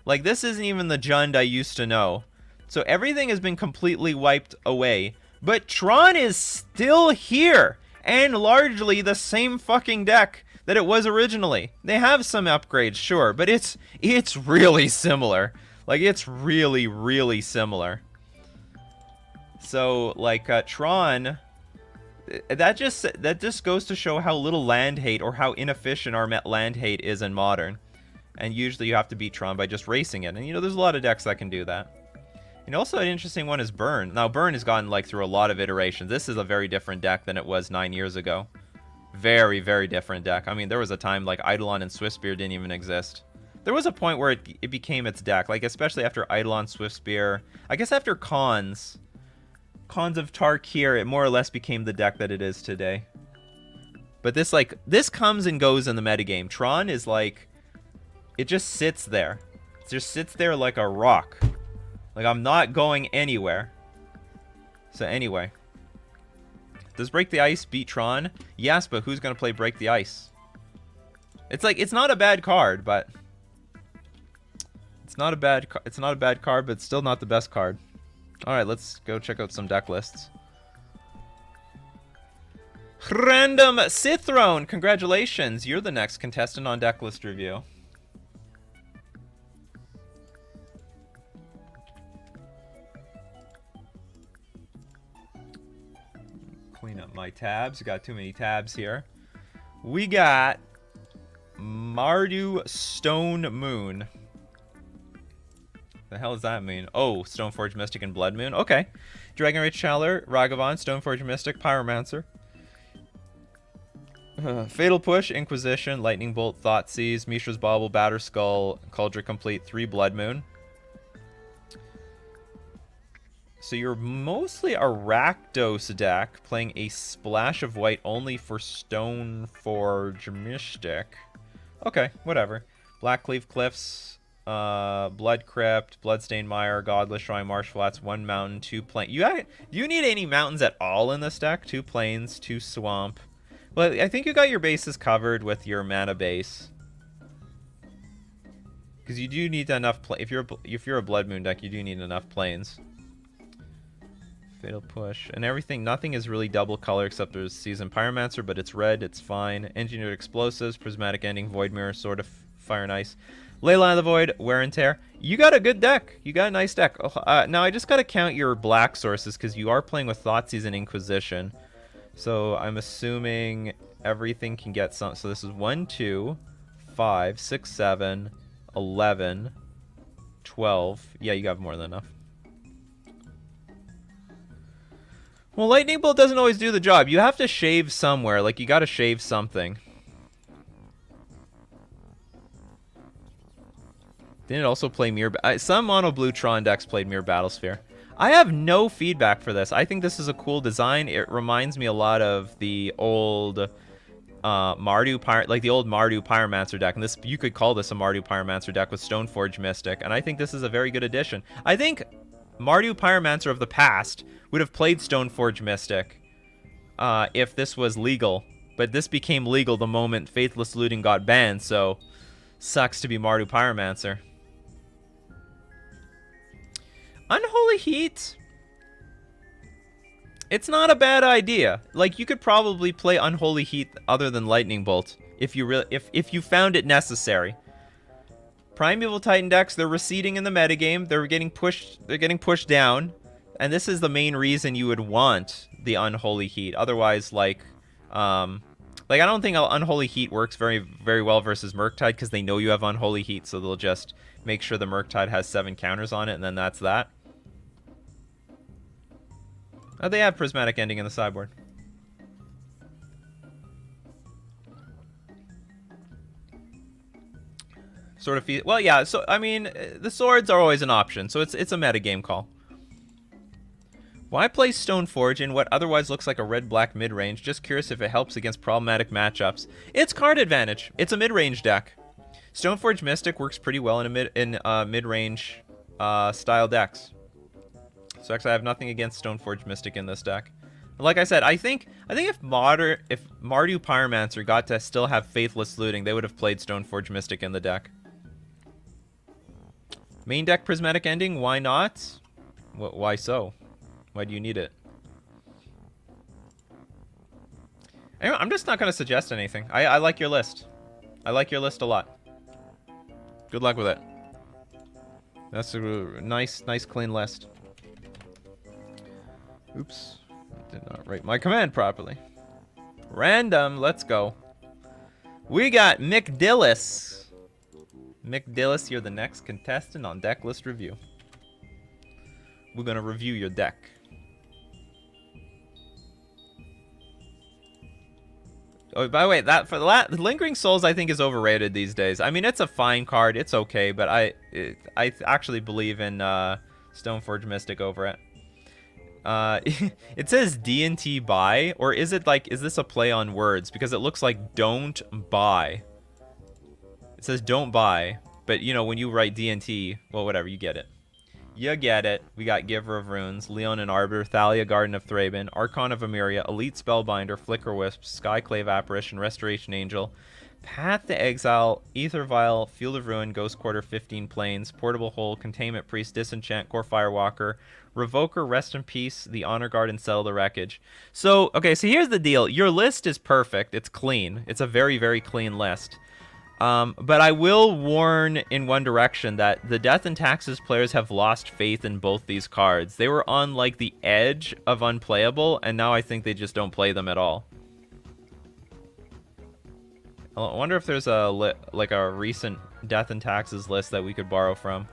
Like, this isn't even the Jund I used to know. So everything has been completely wiped away. But Tron is still here. And largely the same fucking deck that it was originally. They have some upgrades, sure, but it's really similar. Like, it's really, really similar. So, like, Tron, that just goes to show how little land hate, or how inefficient our land hate is in Modern. And usually you have to beat Tron by just racing it. And, you know, there's a lot of decks that can do that. And also an interesting one is Burn. Now, Burn has gone, like, through a lot of iterations. This is a very different deck than it was 9 years ago. Very, very different deck. I mean, there was a time, like, Eidolon and Swiftspear didn't even exist. There was a point where it became its deck, like, especially after Eidolon, Swiftspear. I guess after Khans of Tarkir, it more or less became the deck that it is today. But this comes and goes in the metagame. Tron is, like, it just sits there. It just sits there like a rock. Like, I'm not going anywhere. So anyway. Does Break the Ice beat Tron? Yes, but who's going to play Break the Ice? It's like, it's not a bad card, but... It's not a bad card, but it's still not the best card. Alright, let's go check out some deck lists. Random Sithrone! Congratulations! You're the next contestant on deck list review. Clean up my tabs. Got too many tabs here. We got Mardu Stone Moon. The hell does that mean? Oh, Stoneforge Mystic and Blood Moon. Okay. Dragon Rage Channeler, Ragavan, Stoneforge Mystic, Pyromancer. Fatal Push, Inquisition, Lightning Bolt, Thoughtseize, Mishra's Bauble, Batterskull, Cauldron Complete, 3 Blood Moon. So you're mostly a Rakdos deck, playing a splash of white only for Stoneforge Mystic. Okay, whatever. Blackcleave Cliffs, Blood Crypt, Bloodstained Mire, Godless Shrine, Marsh Flats, 1 mountain, 2 plain. Do you need any mountains at all in this deck? 2 plains, 2 swamp. Well, I think you got your bases covered with your mana base. Because you do need enough if you're a Blood Moon deck, you do need enough planes. Fatal Push and everything. Nothing is really double color except there's Seasoned Pyromancer, but it's red. It's fine. Engineered Explosives, Prismatic Ending, Void Mirror, Sword of Fire and Ice, Leyline of the Void, Wear and Tear. You got a good deck. You got a nice deck. Now I just got to count your black sources because you are playing with Thoughtseize and Inquisition. So I'm assuming everything can get some. So this is 1, 2, 5, 6, 7, 11, 12. Yeah, you got more than enough. Well, Lightning Bolt doesn't always do the job. You have to shave somewhere. Like, you got to shave something. Didn't it also play Mirror... some mono blue Tron decks played Mirror Battlesphere. I have no feedback for this. I think this is a cool design. It reminds me a lot of the old Mardu like the old Mardu Pyromancer deck. And this, you could call this a Mardu Pyromancer deck with Stoneforge Mystic. And I think this is a very good addition. I think Mardu Pyromancer of the past would have played Stoneforge Mystic if this was legal. But this became legal the moment Faithless Looting got banned, so sucks to be Mardu Pyromancer. Unholy Heat. It's not a bad idea. Like, you could probably play Unholy Heat other than Lightning Bolt if you really if you found it necessary. Primeval Titan decks, they're receding in the metagame. They're getting pushed down. And this is the main reason you would want the Unholy Heat. Otherwise, like I don't think Unholy Heat works very, very well versus Murktide because they know you have Unholy Heat, so they'll just make sure the Murktide has 7 counters on it, and then that's that. Oh, they have Prismatic Ending in the sideboard. Sort of well, yeah, so, I mean, the swords are always an option, so it's a metagame call. Why play Stoneforge in what otherwise looks like a red-black mid-range? Just curious if it helps against problematic matchups. It's card advantage. It's a mid-range deck. Stoneforge Mystic works pretty well in mid-range style decks. So actually, I have nothing against Stoneforge Mystic in this deck. Like I said, I think if Mardu Pyromancer got to still have Faithless Looting, they would have played Stoneforge Mystic in the deck. Main deck Prismatic Ending, why not? Why so? Why do you need it? Anyway, I'm just not going to suggest anything. I like your list. I like your list a lot. Good luck with it. That's a nice clean list. Oops. I did not write my command properly. Random. Let's go. We got McDillis. McDillis, you're the next contestant on Decklist Review. We're going to review your deck. Oh, by the way, the Lingering Souls I think is overrated these days. I mean, it's a fine card, it's okay, but I actually believe in Stoneforge Mystic over it. It says D&T buy, or is it like, is this a play on words? Because it looks like don't buy. It says don't buy, but you know when you write D&T, well, whatever, you get it. You get it. We got Giver of Runes, Leon and Arbiter, Thalia, Garden of Thraben, Archon of Emeria, Elite Spellbinder, Flicker Wisp, Skyclave Apparition, Restoration Angel, Path to Exile, Aether Vial, Field of Ruin, Ghost Quarter, 15 Planes, Portable Hole, Containment Priest, Disenchant, Core Firewalker, Revoker, Rest in Peace, the Honor Guard, and Settle the Wreckage. So, okay, so here's the deal. Your list is perfect. It's clean. It's a very, very clean list. But I will warn in one direction that the Death and Taxes players have lost faith in both these cards. They were on, like, the edge of unplayable, and now I think they just don't play them at all. I wonder if there's a recent Death and Taxes list that we could borrow from.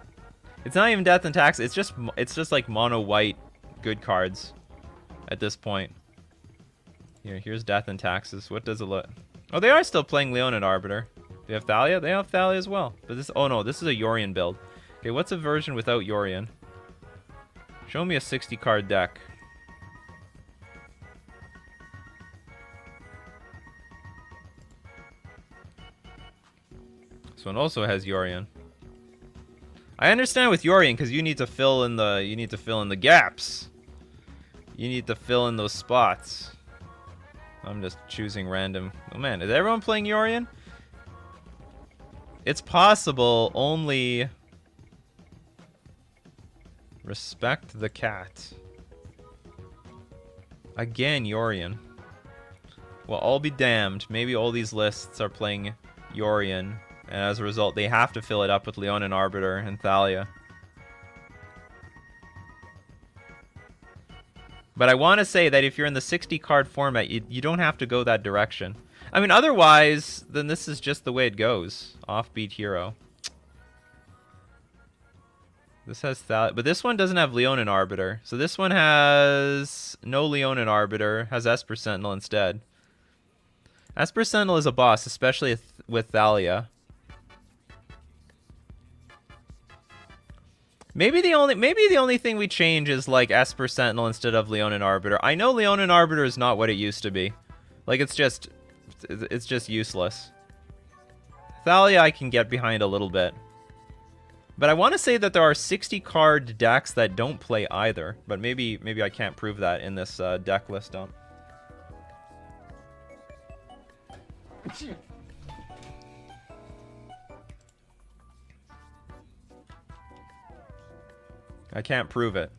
It's not even Death and Taxes. It's just like mono white good cards at this point. Here's Death and Taxes. What does it look? Oh, they are still playing Leon and Arbiter. They have Thalia? They have Thalia as well. But this, oh no, this is a Yorion build. Okay, what's a version without Yorion? Show me a 60 card deck. This one also has Yorion. I understand with Yorion because you need to fill in the gaps. You need to fill in those spots. I'm just choosing random. Oh man, is everyone playing Yorion? It's possible, only... Respect the cat. Again, Yorion. Well, I'll be damned. Maybe all these lists are playing Yorion, and as a result, they have to fill it up with Leonin Arbiter and Thalia. But I want to say that if you're in the 60-card format, you don't have to go that direction. I mean, otherwise, then this is just the way it goes. Offbeat hero. This has Thalia, but this one doesn't have Leonin Arbiter. So this one has no Leonin Arbiter, has Esper Sentinel instead. Esper Sentinel is a boss, especially with Thalia. Maybe the only thing we change is like Esper Sentinel instead of Leonin Arbiter. I know Leonin Arbiter is not what it used to be. Like it's just useless. Thalia I can get behind a little bit. But I want to say that there are 60-card decks that don't play either. But maybe I can't prove that in this deck list dump. I can't prove it.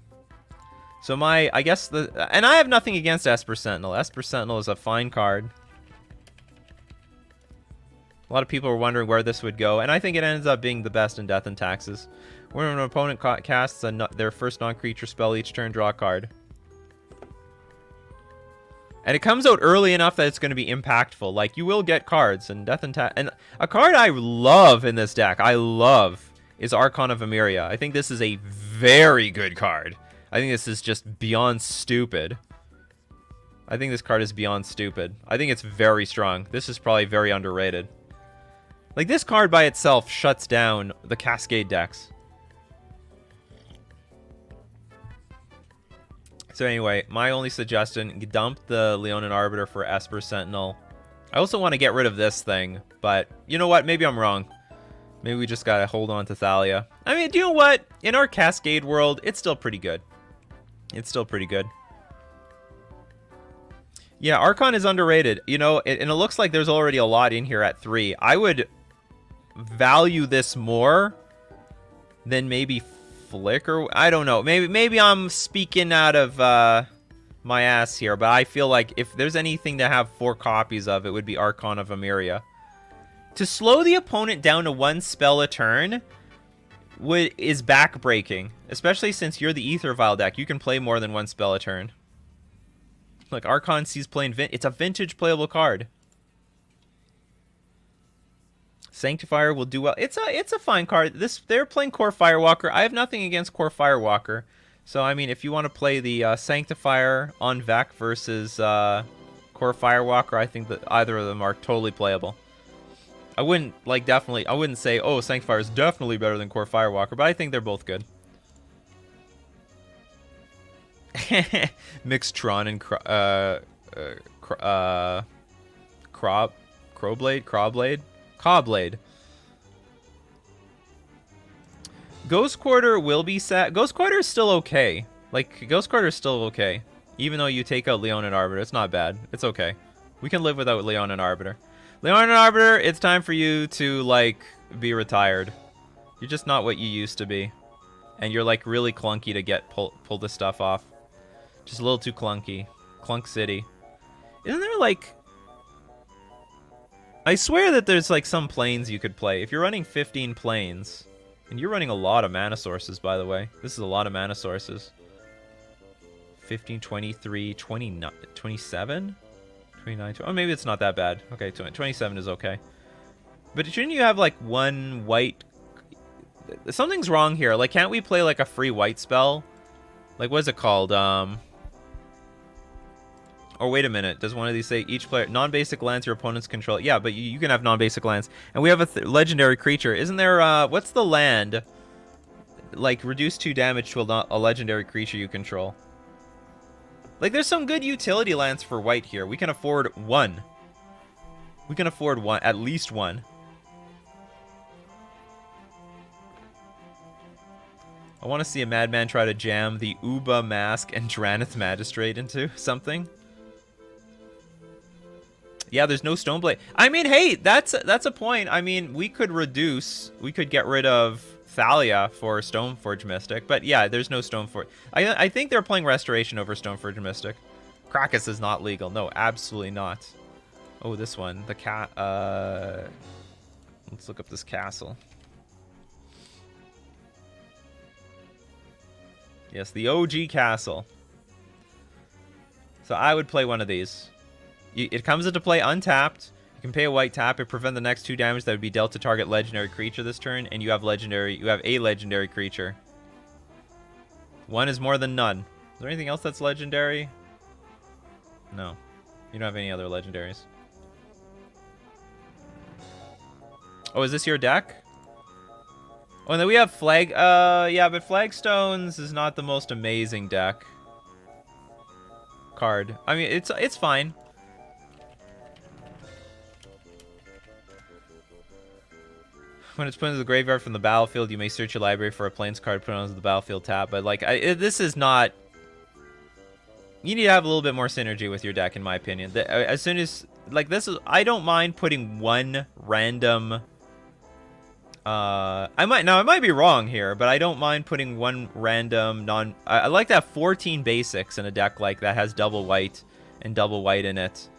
So I guess and I have nothing against Esper Sentinel. Esper Sentinel is a fine card. A lot of people are wondering where this would go, and I think it ends up being the best in Death and Taxes. When an opponent casts their first non-creature spell each turn, draw a card. And it comes out early enough that it's going to be impactful. Like, you will get cards, and Death and and a card I love in this deck, is Archon of Emeria. I think this is a very good card. I think this is just beyond stupid. I think this card is beyond stupid. I think it's very strong. This is probably very underrated. Like, this card by itself shuts down the Cascade decks. So anyway, my only suggestion, dump the Leonin Arbiter for Esper Sentinel. I also want to get rid of this thing, but you know what? Maybe I'm wrong. Maybe we just gotta hold on to Thalia. I mean, do you know what? In our Cascade world, it's still pretty good. It's still pretty good. Yeah, Archon is underrated. You know, and it looks like there's already a lot in here at 3. I would value this more than maybe Flicker. I don't know. Maybe I'm speaking out of my ass here, but I feel like if there's anything to have 4 copies of, it would be Archon of Emeria. To slow the opponent down to 1 spell a turn is backbreaking, especially since you're the Ether Vial deck. You can play more than 1 spell a turn. Like, Archon sees playing it's a vintage playable card. Sanctifier will do well. It's a fine card. They're playing Core Firewalker. I have nothing against Core Firewalker. So I mean, if you want to play the Sanctifier on Vec versus Core Firewalker, I think that either of them are totally playable. I wouldn't say, oh, Sanctifier is definitely better than Core Firewalker, but I think they're both good. Mixed Tron and Cobblade. Ghost Quarter will be sad. Ghost Quarter is still okay. Like, Ghost Quarter is still okay. Even though you take out Leonin Arbiter, it's not bad. It's okay. We can live without Leonin Arbiter. Leonin Arbiter, it's time for you to, like, be retired. You're just not what you used to be. And you're, like, really clunky to pull this stuff off. Just a little too clunky. Clunk City. Isn't there, like... I swear that there's, like, some planes you could play. If you're running 15 planes... And you're running a lot of mana sources, by the way. This is a lot of mana sources. 15, 23, 29, 27? 29, oh, maybe it's not that bad. Okay, 27 is okay. But shouldn't you have, like, 1 white... Something's wrong here. Like, can't we play, like, a free white spell? Like, what is it called? Or wait a minute. Does one of these say each player... Non-basic lands your opponents control... Yeah, but you can have non-basic lands. And we have a legendary creature. Isn't there... what's the land? Like, reduce 2 damage to a legendary creature you control. Like, there's some good utility lands for white here. We can afford 1. We can afford 1. At least 1. I want to see a madman try to jam the Uba Mask and Dranith Magistrate into something. Yeah, there's no Stoneblade. I mean, hey, that's a point. I mean, we could get rid of Thalia for Stoneforge Mystic, but yeah, there's no Stoneforge. I think they're playing Restoration over Stoneforge Mystic. Krakus is not legal. No, absolutely not. Oh, this one, the cat. Let's look up this castle. Yes, the OG castle. So I would play one of these. It comes into play untapped. You can pay a white tap. It prevent the next 2 damage that would be dealt to target legendary creature this turn, and you have a legendary creature. 1 is more than none. Is there anything else that's legendary? No. You don't have any other legendaries. Oh, is this your deck? Oh, and then we have Flag. Yeah, but Flagstones is not the most amazing deck card. I mean, it's fine. When it's put into the graveyard from the battlefield, you may search your library for a plains card put onto the battlefield tab. But like, this is not. You need to have a little bit more synergy with your deck, in my opinion. As soon as like this is, I don't mind putting one random. I might be wrong here, but I don't mind putting one random non. I like to have 14 basics in a deck like that has double white and double white in it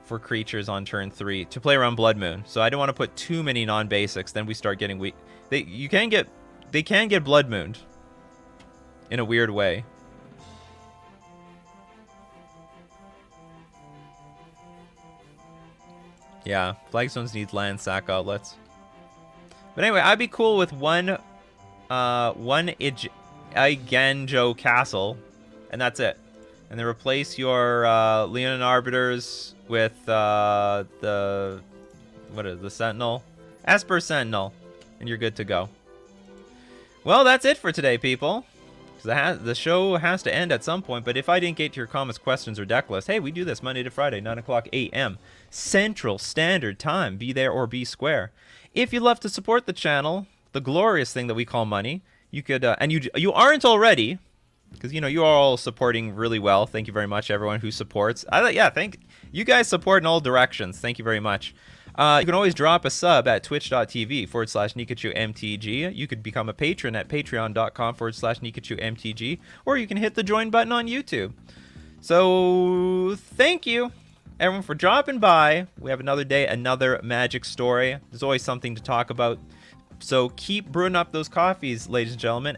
for creatures on turn 3 to play around Blood Moon. So I don't want to put too many non-basics. Then we start getting weak. They can get Blood Mooned in a weird way. Yeah, Flagstones need land sack outlets. But anyway, I'd be cool with one Igenjo castle, and that's it. And then replace your Leonin Arbiters with the Sentinel? Esper Sentinel. And you're good to go. Well, that's it for today, people. The show has to end at some point, but if I didn't get to your comments, questions, or deck list, hey, we do this Monday to Friday, 9 o'clock a.m. Central Standard Time. Be there or be square. If you'd love to support the channel, the glorious thing that we call money, you could, and you aren't already, because you are all supporting really well. Thank you very much, everyone who supports. Yeah, thank you guys support in all directions. Thank you very much. You can always drop a sub at twitch.tv/NikachuMTG. You could become a patron at patreon.com/NikachuMTG, or you can hit the join button on YouTube. So thank you, everyone, for dropping by. We have another day, another Magic story. There's always something to talk about. So keep brewing up those coffees, ladies and gentlemen.